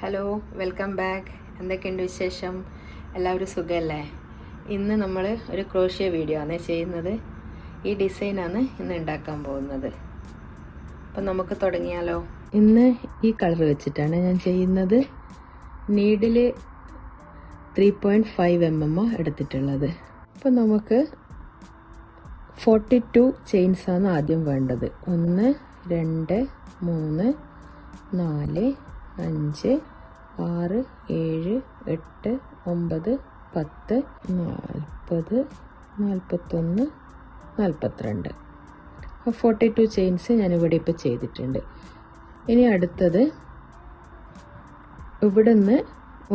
Hello, welcome back. എന്തൊക്കെയുണ്ട് വിശേഷം? എല്ലാവരും സുഖമല്ലേ? ഇന്ന് നമ്മൾ ഒരു ക്രോഷ്യ വീഡിയോ ആണ് ചെയ്യുന്നത്. ഈ ഡിസൈനാണ് ഇന്ന് ഉണ്ടാക്കാൻ പോകുന്നത്. അപ്പം നമുക്ക് തുടങ്ങിയാലോ? ഇന്ന് ഈ കളർ വെച്ചിട്ടാണ് ഞാൻ ചെയ്യുന്നത്. നീഡിൽ 3.5 mm എടുത്തിട്ടുള്ളത്. അപ്പം നമുക്ക് 42 ചെയിൻസാണ് ആദ്യം വേണ്ടത്. 1 2 3 4 5 6 7 8 9 10 40 41 42 42 ചെയിൻസ് ഞാനിവിടെ ഇപ്പോൾ ചെയ്തിട്ടുണ്ട്. ഇനി അടുത്തത് ഇവിടെ നിന്ന്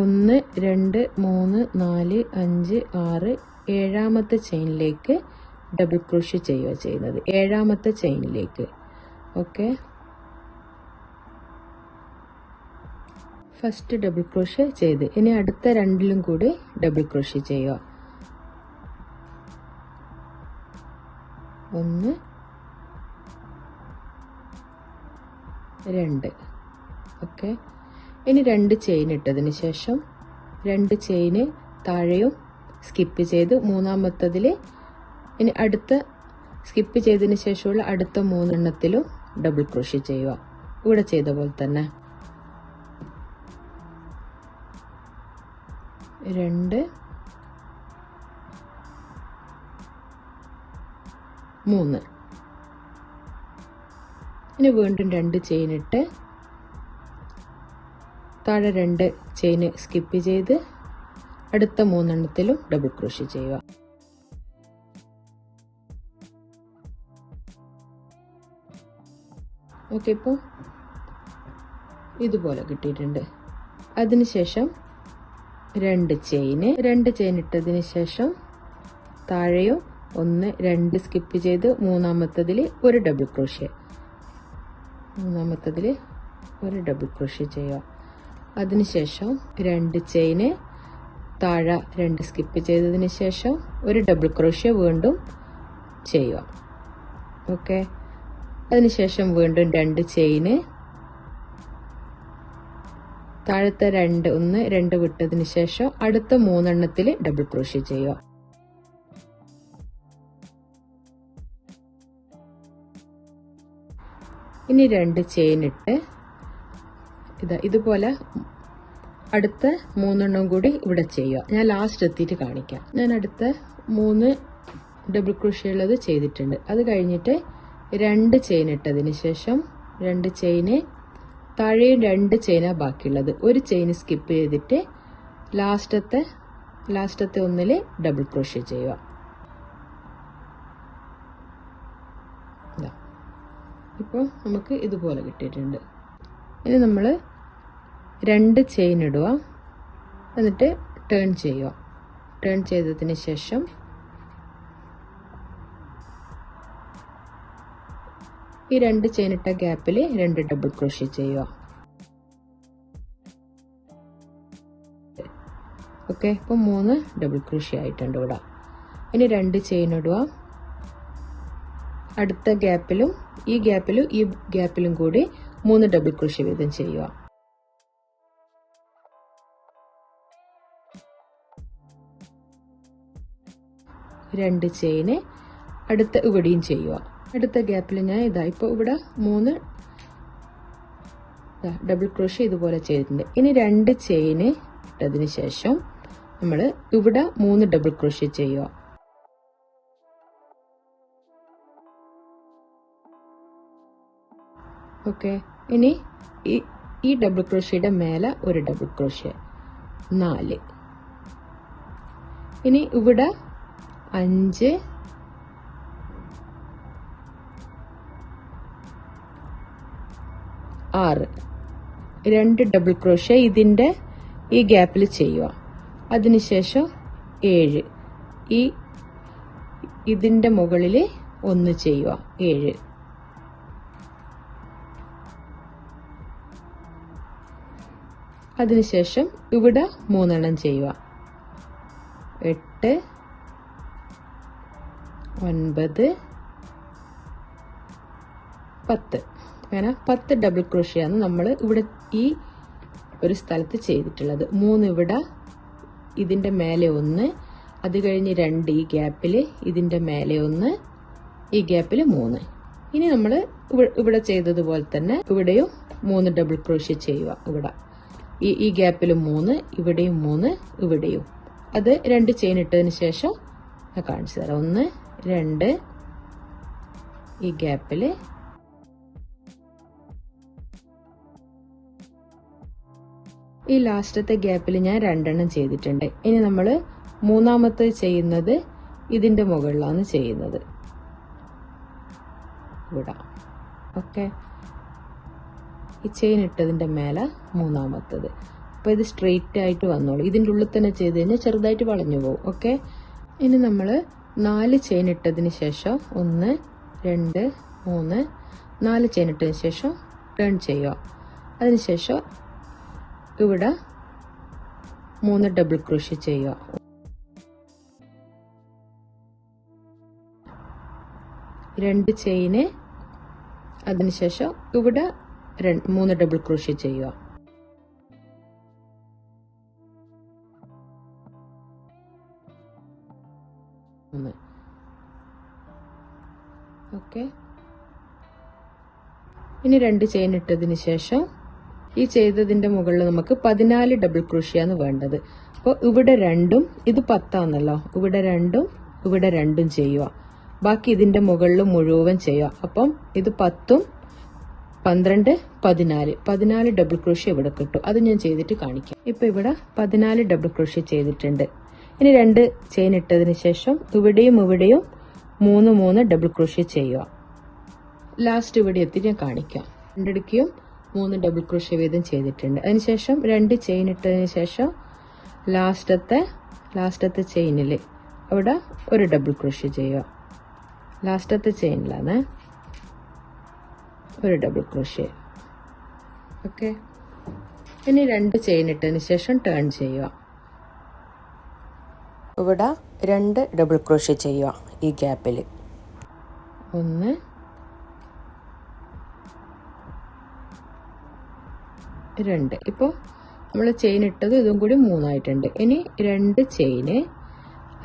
1 2 3 4 5 6 7ാമത്തെ ചെയിനിലേക്ക് ഡബിൾ ക്രോഷ്യ ചെയ്യുന്നത്. 7ാമത്തെ ചെയിനിലേക്ക്. ഓക്കെ, ഫസ്റ്റ് ഡബിൾ ക്രോഷ്യ ചെയ്ത് ഇനി അടുത്ത രണ്ടിലും കൂടി ഡബിൾ ക്രോഷ്യ ചെയ്യുക. 1 2. ഓക്കെ, ഇനി 2 ചെയിൻ ഇട്ടതിന് ശേഷം 2 ചെയിന് താഴെയും സ്കിപ്പ് ചെയ്ത് മൂന്നാമത്തതിൽ ഇനി അടുത്ത സ്കിപ്പ് ചെയ്തതിന് ശേഷമുള്ള അടുത്ത 3 എണ്ണത്തിലും ഡബിൾ ക്രോഷ്യ ചെയ്യുക. ഇവിടെ ചെയ്ത പോലെ തന്നെ 2 3. ഇനി വീണ്ടും 2 ചെയിൻ ഇട്ട് താഴെ 2 ചെയിൻ സ്കിപ്പ് ചെയ്ത് അടുത്ത 3 എണ്ണത്തിലും ഡബിൾ ക്രോഷ്യ ചെയ്യുക. ഓക്കെ, ഇപ്പോൾ ഇതുപോലെ കിട്ടിയിട്ടുണ്ട്. അതിനുശേഷം 2 ചെയിൻ ഇട്ടതിന് ശേഷം താഴെയും 1 2 സ്കിപ്പ് ചെയ്ത് മൂന്നാമത്തതിൽ ഒരു ഡബിൾ ക്രോഷ്യ ചെയ്യുക. അതിനുശേഷം 2 ചെയിന് താഴെ 2 സ്കിപ്പ് ചെയ്തതിന് ശേഷം ഒരു ഡബിൾ ക്രോഷ്യ വീണ്ടും ചെയ്യുക. ഓക്കെ, അതിനുശേഷം വീണ്ടും 2 ചെയിന് താഴത്തെ 1 2 വിട്ടതിന് ശേഷം അടുത്ത 3 എണ്ണത്തിൽ ഡബിൾ ക്രോഷ്യ ചെയ്യുക. ഇനി 2 ചെയിൻ ഇട്ട് ഇതുപോലെ അടുത്ത 3 എണ്ണം കൂടി ഇവിടെ ചെയ്യുക. ഞാൻ ലാസ്റ്റ് എത്തിയിട്ട് കാണിക്കാം. ഞാൻ അടുത്ത 3 ഡബിൾ ക്രോഷ്യ ഉള്ളത് ചെയ്തിട്ടുണ്ട്. അത് കഴിഞ്ഞിട്ട് 2 ചെയിൻ ഇട്ടതിന് ശേഷം 2 ചെയിന് താഴെയും 2 ചെയിനാണ് ബാക്കിയുള്ളത്. ഒരു ചെയിൻ സ്കിപ്പ് ചെയ്തിട്ട് ലാസ്റ്റത്തെ ഒന്നിൽ ഡബിൾ ക്രോഷ്യ ചെയ്യുക. ഇപ്പോൾ നമുക്ക് ഇതുപോലെ കിട്ടിയിട്ടുണ്ട്. ഇനി നമ്മൾ 2 ചെയിൻ ഇടുക, എന്നിട്ട് ടേൺ ചെയ്യുക. ടേൺ ചെയ്തതിന് ശേഷം ഈ 2 ചെയിൻ ഇട്ട ഗ്യാപ്പിൽ 2 ഡബിൾ ക്രോഷ്യ ചെയ്യുക. ഓക്കെ, ഇപ്പോൾ 3 ഡബിൾ ക്രോഷ്യ ആയിട്ടുണ്ട് ഇവിടെ. ഇനി 2 ചെയിൻ ഇടുക, അടുത്ത ഗ്യാപ്പിലും ഈ ഗ്യാപ്പിലും കൂടി 3 ഡബിൾ ക്രോഷ്യ വീതം ചെയ്യുക. രണ്ട് ചെയിന് അടുത്ത ഇവിടെയും ചെയ്യുക. അടുത്ത ഗ്യാപ്പിൽ ഞാൻ ഇപ്പോൾ ഇവിടെ 3 ഡബിൾ ക്രോഷ്യ ഇതുപോലെ ചെയ്തിട്ടുണ്ട്. ഇനി 2 ചെയിന് ഇട്ടതിന് ശേഷം നമ്മൾ ഇവിടെ 3 ഡബിൾ ക്രോഷ്യ ചെയ്യുക. ഓക്കെ, ഇനി ഈ ഡബിൾ ക്രോഷ്യയുടെ മേലെ ഒരു ഡബിൾ ക്രോഷ്യ 4. ഇനി ഇവിടെ 5 6 2 ഡബിൾ ക്രോഷ്യ ഇതിൻ്റെ ഈ ഗ്യാപ്പിൽ ചെയ്യുക. അതിനുശേഷം 7 ഇതിൻ്റെ മുകളിൽ 1 ചെയ്യുക. 7. അതിനുശേഷം ഇവിടെ 3 എണ്ണം ചെയ്യുക. 8 9 10. അങ്ങനെ 10 ഡബിൾ ക്രോഷ്യാണ് നമ്മൾ ഇവിടെ ഈ ഒരു സ്ഥലത്ത് ചെയ്തിട്ടുള്ളത്. 3 ഇവിടെ, ഇതിൻ്റെ മേലെ 1, അത് കഴിഞ്ഞ് 2 ഈ ഗ്യാപ്പിൽ, ഇതിൻ്റെ മേലെ 1, ഈ ഗ്യാപ്പിൽ 3. ഇനി നമ്മൾ ഇവിടെ ചെയ്തതുപോലെ തന്നെ ഇവിടെയും 3 ഡബിൾ ക്രോഷ്യ ചെയ്യുക. ഇവിടെ ഈ ഗ്യാപ്പിൽ 3, ഇവിടെയും 3, ഇവിടെയും. അത് 2 ചെയിൻ ഇട്ടതിന് ശേഷം ഞാൻ കാണിച്ചു തരാം. 1 2 ഈ ഗ്യാപ്പിൽ, ഈ ലാസ്റ്റത്തെ ഗ്യാപ്പിൽ ഞാൻ 2 എണ്ണം ചെയ്തിട്ടുണ്ട്. ഇനി നമ്മൾ മൂന്നാമത്തെ ചെയ്യുന്നത് ഇതിൻ്റെ മുകളിലാണ് ചെയ്യുന്നത്. ഇവിടെ ഓക്കെ, ഈ ചെയിൻ ഇട്ടതിൻ്റെ മേലെ മൂന്നാമത്തത്. അപ്പോൾ ഇത് സ്ട്രെയിറ്റ് ആയിട്ട് വന്നോളൂ. ഇതിൻ്റെ ഉള്ളിൽ തന്നെ ചെയ്ത് കഴിഞ്ഞാൽ ചെറുതായിട്ട് വളഞ്ഞു പോകും. ഓക്കെ, ഇനി നമ്മൾ 4 ചെയിൻ ഇട്ടതിന് ശേഷം 1 2 3 4 ചെയിൻ ഇട്ടതിന് ശേഷം ടേൺ ചെയ്യുക. അതിനുശേഷം ഇവിടെ 3 ഡബിൾ ക്രോഷ്യ ചെയ്യുക. 2 ചെയിന്, അതിനുശേഷം ഇവിടെ 3 ഡബിൾ ക്രോഷ്യ ചെയ്യുക. ഓക്കെ, ഇനി 2 ചെയിൻ ഇട്ടതിന് ശേഷം ഈ ചെയ്തതിന്റെ മുകളിൽ നമുക്ക് 14 ഡബിൾ ക്രോഷ്യാണ് വേണ്ടത്. അപ്പോൾ ഇവിടെ 2ഉം ഇത് 10 ആണല്ലോ, ഇവിടെ 2ഉം ഇവിടെ 2ഉം ചെയ്യുക. ബാക്കി ഇതിന്റെ മുകളിൽ മുഴുവൻ ചെയ്യുക. അപ്പം ഇത് 10ഉം 12 14 ഡബിൾ ക്രോഷ്യ ഇവിടെ കിട്ടും. അത് ഞാൻ ചെയ്തിട്ട് കാണിക്കാം. ഇപ്പൊ ഇവിടെ 14 ഡബിൾ ക്രോഷ്യ ചെയ്തിട്ടുണ്ട്. ഇനി 2 ചെയിൻ ഇട്ടതിന് ശേഷം ഇവിടെയും 3 ഡബിൾ ക്രോഷ്യ ചെയ്യുക. ലാസ്റ്റ് ഇവിടെ എത്തിയിട്ട് ഞാൻ കാണിക്കാം. 2 ഇടയ്ക്കും 3 ഡബിൾ ക്രോഷ്യ വീതം ചെയ്തിട്ടുണ്ട്. അതിനുശേഷം 2 ചെയിൻ ഇട്ടതിന് ശേഷം ലാസ്റ്റത്തെ ചെയിനിൽ അവിടെ ഒരു ഡബിൾ ക്രോഷ്യ ചെയ്യുക. ലാസ്റ്റത്തെ ചെയിനിലാണ് ഒരു ഡബിൾ ക്രോഷ്യ. ഓക്കെ, ഇനി 2 ചെയിൻ ഇട്ടതിന് ശേഷം ടേൺ ചെയ്യുക. ഇവിടെ 2 ഡബിൾ ക്രോഷ്യ ചെയ്യുക. ഈ ഗ്യാപ്പിൽ 1 2. ഇപ്പോൾ നമ്മൾ ചെയിൻ ഇട്ടത് ഇതും കൂടി 3 ആയിട്ടുണ്ട്. ഇനി 2 ചെയിന്,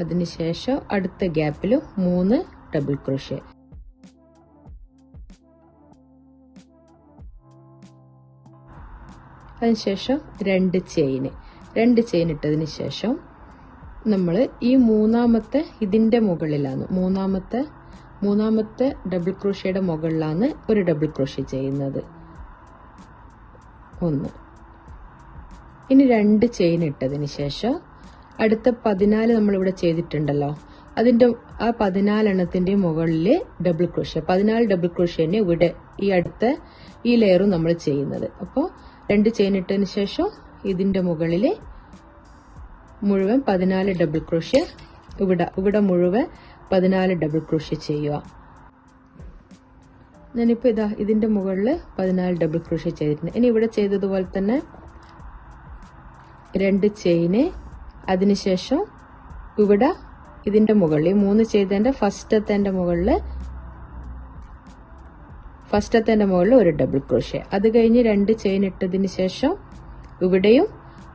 അതിനുശേഷം അടുത്ത ഗ്യാപ്പിൽ 3 ഡബിൾ ക്രോഷ്യ. അതിനുശേഷം 2 ചെയിൻ ഇട്ടതിന് ശേഷം നമ്മൾ ഈ മൂന്നാമത്തെ ഇതിൻ്റെ മുകളിലാണ്, മൂന്നാമത്തെ ഡബിൾ ക്രോഷ്യയുടെ മുകളിലാണ് ഒരു ഡബിൾ ക്രോഷ്യ ചെയ്യുന്നത്. 1. ഇനി 2 ചെയിൻ ഇട്ടതിന് ശേഷം അടുത്ത 14 നമ്മളിവിടെ ചെയ്തിട്ടുണ്ടല്ലോ, അതിൻ്റെ ആ 14 എണ്ണത്തിൻ്റെ മുകളിൽ ഡബിൾ ക്രോഷ്യ, 14 ഡബിൾ ക്രോഷ്യ തന്നെ ഇവിടെ ഈ അടുത്ത ഈ ലെയറും നമ്മൾ ചെയ്യുന്നത്. അപ്പോൾ 2 ചെയിൻ ഇട്ടതിന് ശേഷം ഇതിൻ്റെ മുകളിൽ മുഴുവൻ 14 ഡബിൾ ക്രോഷ്യ, ഇവിടെ മുഴുവൻ 14 ഡബിൾ ക്രോഷ്യ ചെയ്യുക. ഞാനിപ്പോൾ ഇതിൻ്റെ മുകളിൽ 14 ഡബിൾ ക്രോഷ്യ ചെയ്തിട്ടുണ്ട്. ഇനി ഇവിടെ ചെയ്തതുപോലെ തന്നെ 2 ചെയിന്, അതിനുശേഷം ഇവിടെ ഇതിൻ്റെ മുകളിൽ 3 ചെയ്തതിൻ്റെ ഫസ്റ്റത്തെ മുകളിൽ ഒരു ഡബിൾ ക്രോഷ്യ. അത് കഴിഞ്ഞ് 2 ചെയിൻ ഇട്ടതിന് ശേഷം ഇവിടെയും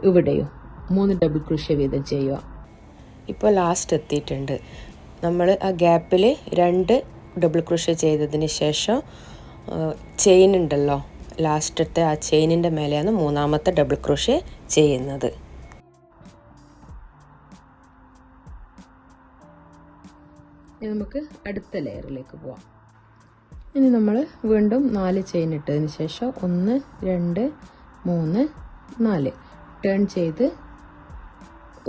3 ഡബിൾ ക്രോഷ്യ വീതം ചെയ്യുക. ഇപ്പോൾ ലാസ്റ്റ് എത്തിയിട്ടുണ്ട്. നമ്മൾ ആ ഗ്യാപ്പിൽ 2 ഡബിൾ ക്രോഷ്യ ചെയ്തതിന് ശേഷം ചെയിൻ ഉണ്ടല്ലോ, ലാസ്റ്റത്തെ ആ ചെയിനിൻ്റെ മേലെയാണ് മൂന്നാമത്തെ ഡബിൾ ക്രോഷ്യ ചെയ്യുന്നത്. ഇനി നമുക്ക് അടുത്ത ലെയറിലേക്ക് പോവാം. ഇനി നമ്മൾ വീണ്ടും 4 ചെയിൻ ഇട്ടതിന് ശേഷം 1 2 3 4 ടേൺ ചെയ്ത്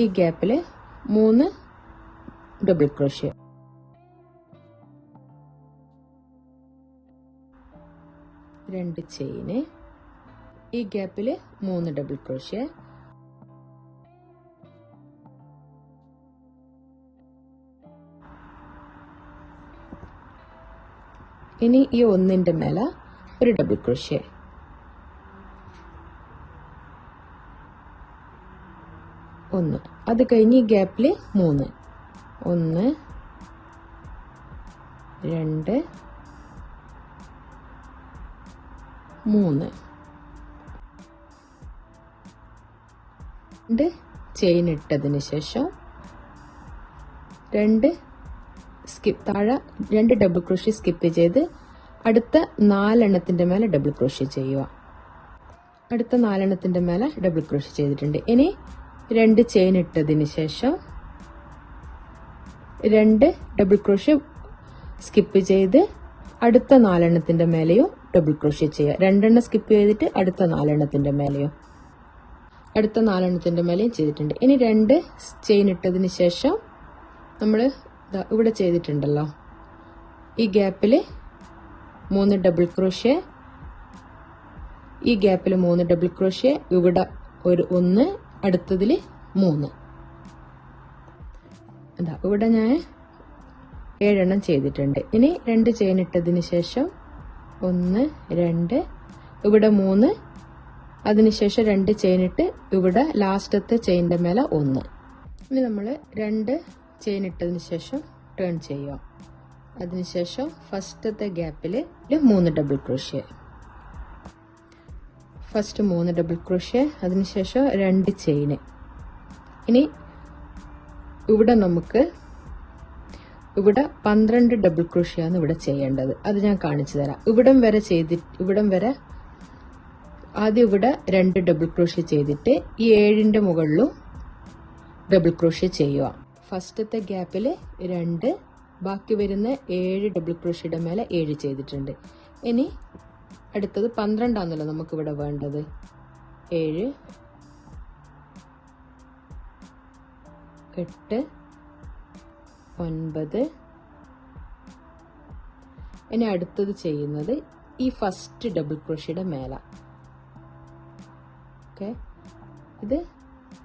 ഈ ഗ്യാപ്പിൽ 3 ഡബിൾ ക്രോഷ്യ. രണ്ട് ചെയിന്, ഈ ഗ്യാപ്പിൽ 3 ഡബിൾ ക്രോഷ്യ. ഇനി ഈ 1ന്റെ മേലെ ഒരു ഡബിൾ ക്രോഷ്യ. ഒന്ന്, അത് കഴിഞ്ഞ് ഈ ഗ്യാപ്പിൽ 3, 1 2 3. 2 ചെയിൻ ഇട്ടതിന് ശേഷം 2 താഴെ 2 ഡബിൾ ക്രോഷ്യ സ്കിപ്പ് ചെയ്ത് അടുത്ത 4 എണ്ണത്തിന്റെ മേലെ ഡബിൾ ക്രോഷ്യ ചെയ്യുക. അടുത്ത 4 എണ്ണത്തിന്റെ മേലെ ഡബിൾ ക്രോഷ്യ ചെയ്തിട്ടുണ്ട്. ഇനി 2 ചെയിൻ ഇട്ടതിന് ശേഷം 2 ഡബിൾ ക്രോഷ്യ സ്കിപ്പ് ചെയ്ത് അടുത്ത 4 എണ്ണത്തിന്റെ മേലെയും ഡബിൾ ക്രോഷ്യ ചെയ്യുക. 2 എണ്ണം സ്കിപ്പ് ചെയ്തിട്ട് അടുത്ത 4 എണ്ണത്തിന്റെ മേലെയും അടുത്ത 4 എണ്ണത്തിന്റെ മേലെയും ചെയ്തിട്ടുണ്ട്. ഇനി 2 ചെയിൻ ഇട്ടതിന് ശേഷം നമ്മൾ ഇവിടെ ചെയ്തിട്ടുണ്ടല്ലോ, ഈ ഗ്യാപ്പിൽ 3 ഡബിൾ ക്രോഷ്യ, ഈ ഗ്യാപ്പിൽ 3 ഡബിൾ ക്രോഷ്യ, ഇവിടെ ഒരു 1, അടുത്തതിൽ 3. ഇവിടെ ഞാൻ 7 എണ്ണം ചെയ്തിട്ടുണ്ട്. ഇനി 2 ചെയിൻ ഇട്ടതിന് ശേഷം 1 2, ഇവിടെ 3, അതിനുശേഷം 2 ചെയിൻ ഇട്ട് ഇവിടെ ലാസ്റ്റത്തെ ചെയിൻ്റെ മേലെ 1. ഇനി നമ്മൾ 2 ചെയിൻ ഇട്ടതിന് ശേഷം ടേൺ ചെയ്യുക. അതിനുശേഷം ഫസ്റ്റത്തെ ഗ്യാപ്പിൽ 3 double crochet, first 3 double crochet, അതിനുശേഷം 2 ചെയിന്. ഇനി ഇവിടെ നമുക്ക് ഇവിടെ 12 ഡബിൾ ക്രോഷ്യാണ് ഇവിടെ ചെയ്യേണ്ടത്. അത് ഞാൻ കാണിച്ചു തരാം. ഇവിടം വരെ ആദ്യം ഇവിടെ 2 ഡബിൾ ക്രോഷ്യ ചെയ്തിട്ട് ഈ 7ന്റെ മുകളിലും ഡബിൾ ക്രോഷ്യ ചെയ്യുക. ഫസ്റ്റത്തെ ഗ്യാപ്പിൽ 2, ബാക്കി വരുന്ന 7 ഡബിൾ ക്രോഷ്യയുടെ മേലെ 7 ചെയ്തിട്ടുണ്ട്. ഇനി അടുത്തത് 12 ആണല്ലോ നമുക്കിവിടെ വേണ്ടത്. 7 8 9. ഇനി അടുത്തത് ചെയ്യുന്നത് ഈ ഫസ്റ്റ് ഡബിൾ ക്രോഷ്യയുടെ മേലെ. ഓക്കെ, ഇത്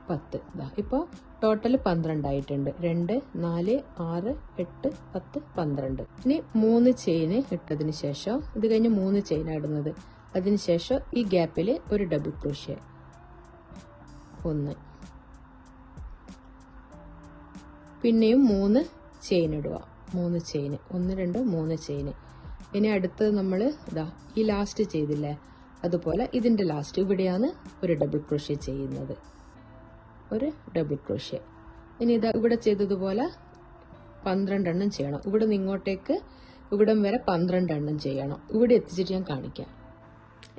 10. ഇപ്പോൾ ടോട്ടൽ 12 ആയിട്ടുണ്ട്. 2 4 6 8 10 12. ഇനി 3 ചെയിന് ഇട്ടതിന് ശേഷം, ഇത് കഴിഞ്ഞ് 3 ചെയിനാണ് ഇടുന്നത്. അതിനുശേഷം ഈ ഗ്യാപ്പിൽ ഒരു ഡബിൾ ക്രോഷ്യ, 1, പിന്നെയും 3 ചെയിൻ ഇടുക. 3 ചെയിന്, 1 2 3 ചെയിന്. ഇനി അടുത്തത് നമ്മൾ ഈ ലാസ്റ്റ് ചെയ്തില്ലേ, അതുപോലെ ഇതിന്റെ ലാസ്റ്റ് ഇവിടെയാണ് ഒരു ഡബിൾ ക്രോഷ്യ ചെയ്യുന്നത്, ഒരു ഡബിൾ ക്രോഷ്യ. ഇനി ഇവിടെ ചെയ്തതുപോലെ 12 എണ്ണം ചെയ്യണം. ഇവിടെ നിന്ന് ഇങ്ങോട്ടേക്ക് ഇവിടം വരെ 12 എണ്ണം ചെയ്യണം. ഇവിടെ എത്തിച്ചിട്ട് ഞാൻ കാണിക്കാം.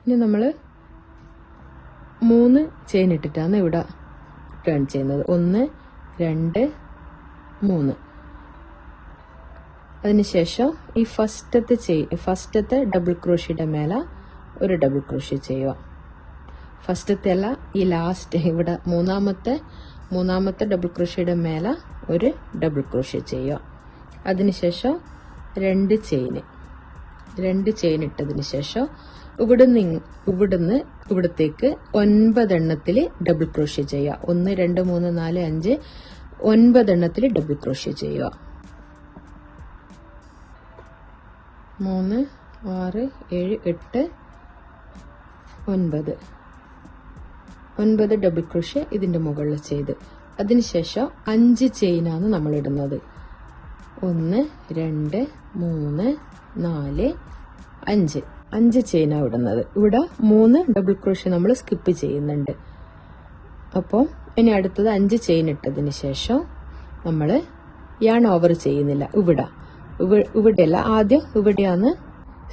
ഇനി നമ്മൾ 3 ചെയിൻ ഇട്ടിട്ടാണ് ഇവിടെ ടേൺ ചെയ്യുന്നത്. 1 2 3. അതിനുശേഷം ഈ ഫസ്റ്റത്തെ ഡബിൾ ക്രോഷ്യയുടെ മേലെ ഒരു ഡബിൾ ക്രോഷ്യ ചെയ്യുക. ഫസ്റ്റത്തെ അല്ല, ഈ ലാസ്റ്റ് ഇവിടെ മൂന്നാമത്തെ ഡബിൾ ക്രോഷ്യയുടെ മേലെ ഒരു ഡബിൾ ക്രോഷ്യ ചെയ്യുക. അതിനുശേഷം 2 ചെയിൻ ഇട്ടതിന് ശേഷം ഇവിടുന്ന് ഇവിടത്തേക്ക് 9 എണ്ണത്തിൽ ഡബിൾ ക്രോഷ്യ ചെയ്യുക. 1 2 3 4 5 9 എണ്ണത്തിൽ ഡബിൾ ക്രോഷ്യ ചെയ്യുക. 3 6 7 8 9 ഡബിൾ ക്രോഷ്യ ഇതിന്റെ മുകളിൽ ചെയ്ത് അതിനുശേഷം 5 ചെയിനാണ് നമ്മൾ ഇടുന്നത്. 1 2 3 4 5 ചെയിനാണ് ഇടുന്നത്. ഇവിടെ 3 ഡബിൾ ക്രോഷ്യ നമ്മൾ സ്കിപ്പ് ചെയ്യുന്നുണ്ട്. അപ്പോൾ ഇനി അടുത്തത് 5 ചെയിൻ ഇട്ടതിന് ശേഷം നമ്മൾ യാൺ ഓവർ ചെയ്യുന്നില്ല. ഇവിടെയല്ല, ആദ്യം ഇവിടെയാണ്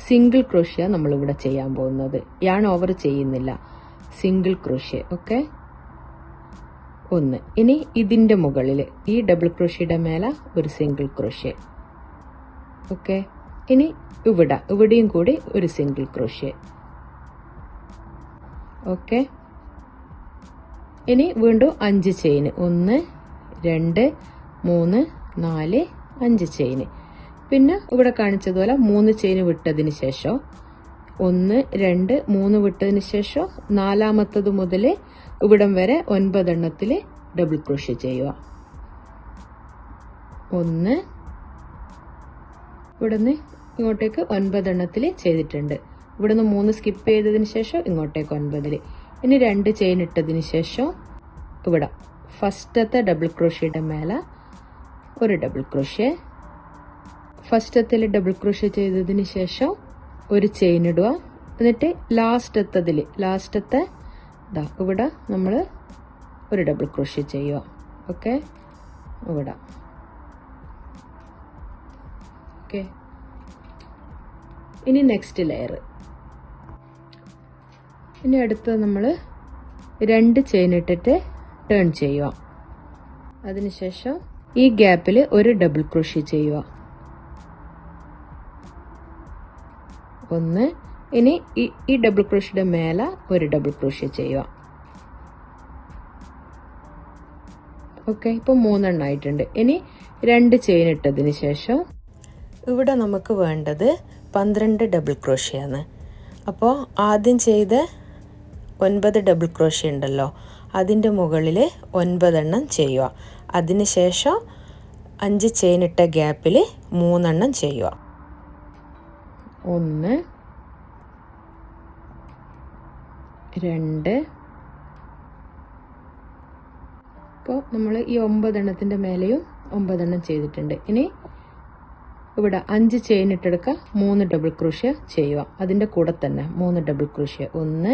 സിംഗിൾ ക്രോഷ്യ നമ്മൾ ഇവിടെ ചെയ്യാൻ പോകുന്നത്. യാൺ ഓവർ ചെയ്യുന്നില്ല, സിംഗിൾ ക്രോഷ്യ. ഓക്കെ, 1. ഇനി ഇതിന്റെ മുകളിൽ ഈ ഡബിൾ ക്രോഷ്യയുടെ മേലെ ഒരു സിംഗിൾ ക്രോഷ്യ. ഓക്കെ, ഇനി ഇവിടെയും കൂടി ഒരു സിംഗിൾ ക്രോഷ്യ. ഓക്കെ, ഇനി വീണ്ടും 5 ചെയിൻ, 1 2 3 4 5 ചെയിൻ. പിന്നെ ഇവിടെ കാണിച്ചതുപോലെ 3 ചെയിൻ വിട്ടതിന് ശേഷം 1 2 3 വിട്ടതിന് ശേഷം 4ാമത്തത് മുതൽ ഇവിടം വരെ 9 എണ്ണത്തിൽ ഡബിൾ ക്രോഷ്യ ചെയ്യുക. 1 ഇവിടുന്ന് ഇങ്ങോട്ടേക്ക് 9 എണ്ണത്തിൽ ചെയ്തിട്ടുണ്ട്. ഇവിടുന്ന് 3 സ്കിപ്പ് ചെയ്തതിന് ശേഷം ഇങ്ങോട്ടേക്ക് 9. ഇനി 2 ചെയിൻ ഇട്ടതിന് ശേഷം ഇവിടെ ഫസ്റ്റത്തെ ഡബിൾ ക്രോഷ്യയുടെ മേലെ ഒരു ഡബിൾ ക്രോഷ്യ. ഫസ്റ്റത്തിൽ ഡബിൾ ക്രോഷ്യ ചെയ്തതിന് ശേഷം ഒരു ചെയിൻ ഇടുക. എന്നിട്ട് ലാസ്റ്റത്തെ ഇവിടെ നമ്മൾ ഒരു ഡബിൾ ക്രോഷ്യ ചെയ്യുക. ഓക്കെ, ഇവിടെ. ഓക്കെ, ഇനി നെക്സ്റ്റ് ലെയർ. ഇനി അടുത്തത് നമ്മൾ 2 ചെയിൻ ഇട്ടിട്ട് ടേൺ ചെയ്യുക. അതിനുശേഷം ഈ ഗ്യാപ്പിൽ ഒരു ഡബിൾ ക്രോഷ്യ ചെയ്യുക. 1. ഇനി ഈ ഡബിൾ ക്രോഷ്യയുടെ മേലെ ഒരു ഡബിൾ ക്രോഷ്യ ചെയ്യുക. ഓക്കെ, ഇപ്പോൾ 3 എണ്ണം ആയിട്ടുണ്ട്. ഇനി 2 ചെയിൻ ഇട്ടതിന് ശേഷം ഇവിടെ നമുക്ക് വേണ്ടത് 12 ഡബിൾ ക്രോഷ്യയാണ്. അപ്പോൾ ആദ്യം ചെയ്ത 9 ഡബിൾ ക്രോഷ്യ ഉണ്ടല്ലോ, അതിൻ്റെ മുകളിൽ 9 എണ്ണം ചെയ്യുക. അതിനുശേഷം 5 ചെയിൻ ഇട്ട ഗ്യാപ്പിൽ 3 എണ്ണം ചെയ്യുക. 1, 2. ഇപ്പോൾ നമ്മൾ ഈ 9 എണ്ണത്തിൻ്റെ മേലെയും 9 എണ്ണം ചെയ്തിട്ടുണ്ട്. ഇനി ഇവിടെ 5 ചെയിൻ ഇട്ടെടുക്കുക, 3 ഡബിൾ ക്രോഷ്യ ചെയ്യുക. അതിൻ്റെ കൂടെ തന്നെ 3 ഡബിൾ ക്രോഷ്യ. 1,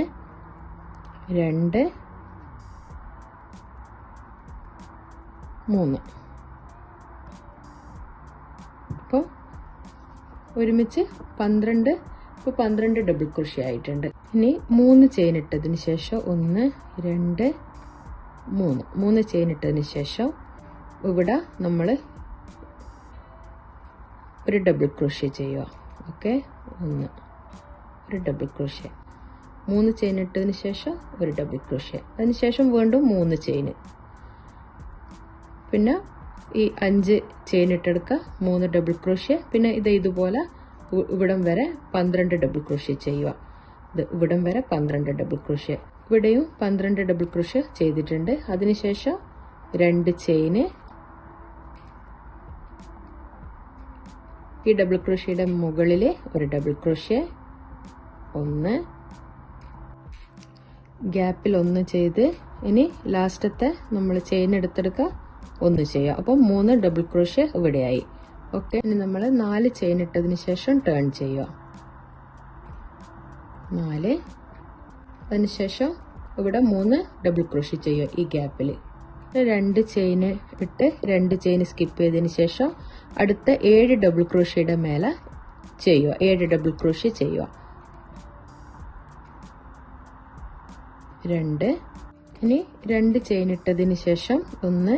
2, 3. അപ്പോൾ ഒരുമിച്ച് 12 ഡബിൾ ക്രോഷ്യ ആയിട്ടുണ്ട്. ഇനി 3 ചെയിൻ ഇട്ടതിന് ശേഷം 1, 2, 3 ചെയിൻ ഇട്ടതിന് ശേഷം ഇവിടെ നമ്മൾ ഒരു ഡബിൾ ക്രോഷ്യ ചെയ്യുക. ഓക്കെ, 1 ഒരു ഡബിൾ ക്രോഷ്യ. 3 ചെയിൻ ഇട്ടതിന് ശേഷം ഒരു ഡബിൾ ക്രോഷ്യ. അതിനുശേഷം വീണ്ടും 3 ചെയിൻ. പിന്നെ ഈ 5 ചെയിൻ ഇട്ടെടുക്കുക, 3 ഡബിൾ ക്രോഷ്യ. പിന്നെ ഇതുപോലെ ഇവിടം വരെ 12 ഡബിൾ ക്രോഷ്യ ചെയ്യുക. ഇവിടം വരെ 12 ഡബിൾ ക്രോഷ്യ. ഇവിടെയും 12 ഡബിൾ ക്രോഷ്യ ചെയ്തിട്ടുണ്ട്. അതിനുശേഷം 2 ചെയിന് ഈ ഡബിൾ ക്രോഷ്യയുടെ മുകളിൽ ഒരു ഡബിൾ ക്രോഷ്യ. 1 ഗ്യാപ്പിൽ 1 ചെയ്ത് ഇനി ലാസ്റ്റത്തെ നമ്മൾ ചെയിൻ എടുത്തെടുക്കുക, 1 ചെയ്യുക. അപ്പം 3 ഡബിൾ ക്രോഷ്യ ഇവിടെയായി. ഓക്കെ, ഇനി നമ്മൾ 4 ചെയിൻ ഇട്ടതിന് ശേഷം ടേൺ ചെയ്യുക. 4. അതിനുശേഷം ഇവിടെ 3 ഡബിൾ ക്രോഷ്യ ചെയ്യുക ഈ ഗ്യാപ്പിൽ. 2 ചെയിൻ ഇട്ട് 2 ചെയിൻ സ്കിപ്പ് ചെയ്തതിന് ശേഷം അടുത്ത 7 ഡബിൾ ക്രോഷ്യയുടെ മേലെ ചെയ്യുക. 7 ഡബിൾ ക്രോഷ്യ ചെയ്യുക. 2. ഇനി 2 ചെയിൻ ഇട്ടതിന് ശേഷം 1,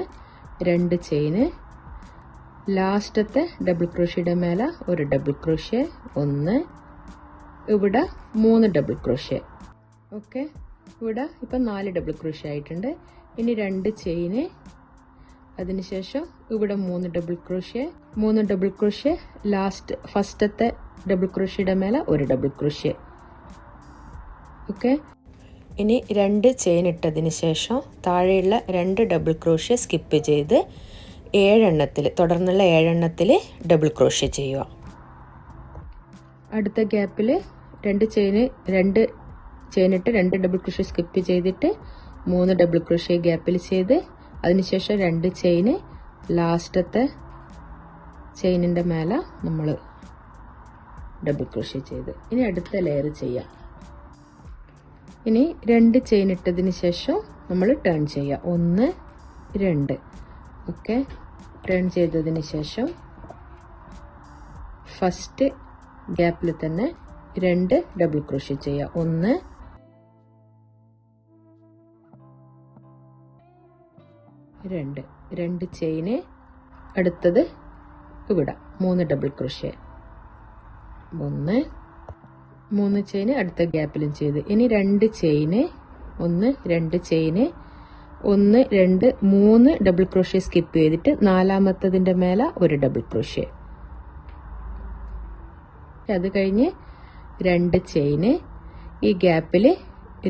2 ചെയിന്. ലാസ്റ്റത്തെ ഡബിൾ ക്രോഷ്യയുടെ മേലെ ഒരു ഡബിൾ ക്രോഷ്യ. 1. ഇവിടെ 3 ഡബിൾ ക്രോഷ്യ. ഓക്കെ, ഇവിടെ ഇപ്പം 4 ഡബിൾ ക്രോഷ്യ ആയിട്ടുണ്ട്. ഇനി 2 ചെയിന്. അതിനുശേഷം ഇവിടെ 3 ഡബിൾ ക്രോഷ്യ. 3 double crochet. ഫസ്റ്റത്തെ ഡബിൾ ക്രോഷ്യയുടെ മേലെ ഒരു ഡബിൾ ക്രോഷ്യ. ഓക്കെ, ഇനി 2 ചെയിൻ ഇട്ടതിന് ശേഷം താഴെയുള്ള 2 ഡബിൾ ക്രോഷ്യ സ്കിപ്പ് ചെയ്ത് 7 എണ്ണത്തിൽ തുടർന്നുള്ള 7 എണ്ണത്തിൽ ഡബിൾ ക്രോഷ്യ ചെയ്യുക. അടുത്ത ഗ്യാപ്പിൽ 2 ചെയിൻ ഇട്ട് 2 ഡബിൾ ക്രോഷ്യ സ്കിപ്പ് ചെയ്തിട്ട് 3 ഡബിൾ ക്രോഷ്യ ഗ്യാപ്പിൽ ചെയ്ത് അതിനുശേഷം 2 ചെയിന്. ലാസ്റ്റത്തെ ചെയിനിൻ്റെ മേലെ നമ്മൾ ഡബിൾ ക്രോഷ്യ ചെയ്ത് ഇനി അടുത്ത ലെയർ ചെയ്യാം. ഇനി 2 ചെയിൻ ഇട്ടതിന് ശേഷം നമ്മൾ ടേൺ ചെയ്യുക. 1, 2. ഓക്കെ, ടേൺ ചെയ്തതിന് ശേഷം ഫസ്റ്റ് ഗ്യാപ്പിൽ തന്നെ 2 ഡബിൾ ക്രോഷ്യ ചെയ്യുക. 1, 2 ചെയിന്. അടുത്തത് ഇവിടെ 3 ഡബിൾ ക്രോഷ്യ. 1, 3 ചെയിന് അടുത്ത ഗ്യാപ്പിലും ചെയ്ത് ഇനി 2 ചെയിന്. 1, 2 ചെയിന്. 1, 2, 3 ഡബിൾ ക്രോഷ്യ സ്കിപ്പ് ചെയ്തിട്ട് നാലാമത്തതിൻ്റെ മേലെ ഒരു ഡബിൾ ക്രോഷ്യ. അത് കഴിഞ്ഞ് 2 ചെയിന്. ഈ ഗ്യാപ്പിൽ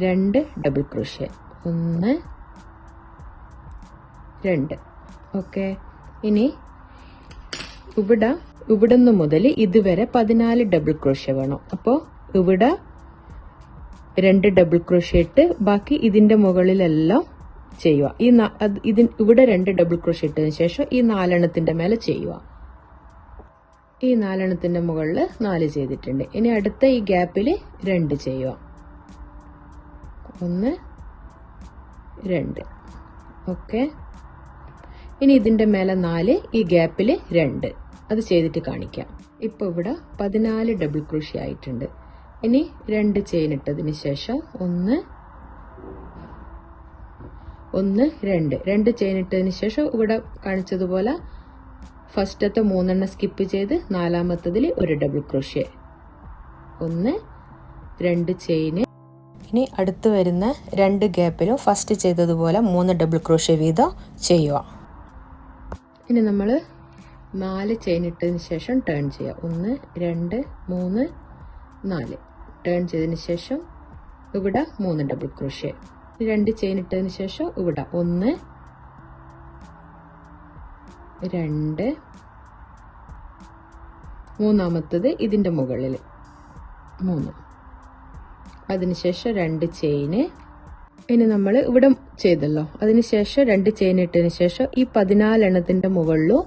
2 ഡബിൾ ക്രോഷ്യ. 1, 2. ഓക്കെ, ഇനി ഇവിടുന്ന് മുതൽ ഇതുവരെ 14 ഡബിൾ ക്രോഷ്യ വേണം. അപ്പോൾ ഇവിടെ 2 ഡബിൾ ക്രോഷ്യ ഇട്ട് ബാക്കി ഇതിൻ്റെ മുകളിലെല്ലാം ചെയ്യുക. ഇവിടെ 2 ഡബിൾ ക്രോഷ്യ ഇട്ടതിന് ശേഷം ഈ 4 എണ്ണത്തിൻ്റെ മേലെ ചെയ്യുക. ഈ 4 എണ്ണത്തിൻ്റെ മുകളിൽ 4 ചെയ്തിട്ടുണ്ട്. ഇനി അടുത്ത ഈ ഗ്യാപ്പിൽ 2 ചെയ്യുക. 1, 2. ഓക്കെ. ഇനി ഇതിന്റെ മേലെ 4, ഈ ഗ്യാപ്പിൽ 2 അത് ചെയ്തിട്ട് കാണിക്കാം. ഇപ്പോൾ ഇവിടെ 14 ഡബിൾ ക്രോഷ്യ ആയിട്ടുണ്ട്. ഇനി 2 ചെയിൻ ഇട്ടതിന് ശേഷം 1 1 2 ചെയിൻ ഇട്ടതിന് ശേഷം ഇവിടെ കാണിച്ചതുപോലെ ഫസ്റ്റത്തെ 3 സ്കിപ്പ് ചെയ്ത് നാലാമത്തതിൽ ഒരു ഡബിൾ ക്രോഷ്യ, 1 2 ചെയിൻ. ഇനി അടുത്ത് വരുന്ന 2 ഗ്യാപ്പിലും ഫസ്റ്റ് ചെയ്തതുപോലെ 3 ഡബിൾ ക്രോഷ്യ വീതം ചെയ്യുക. ഇനി നമ്മൾ 4 ചെയിൻ ഇട്ടതിന് ശേഷം ടേൺ ചെയ്യുക. 1 2 3 4 ടേൺ ചെയ്തതിന് ശേഷം ഇവിടെ 3 ഡബിൾ ക്രോഷ്യ. 2 ചെയിൻ ഇട്ടതിന് ശേഷം ഇവിടെ 1 2 മൂന്നാമത്തത് ഇതിൻ്റെ മുകളിൽ 3, അതിനുശേഷം 2 ചെയിന്. ഇനി നമ്മൾ ഇവിടെ ചെയ്തല്ലോ, അതിനുശേഷം 2 ചെയിൻ ഇട്ടതിന് ശേഷം ഈ 14 എണ്ണത്തിൻ്റെ മുകളിലും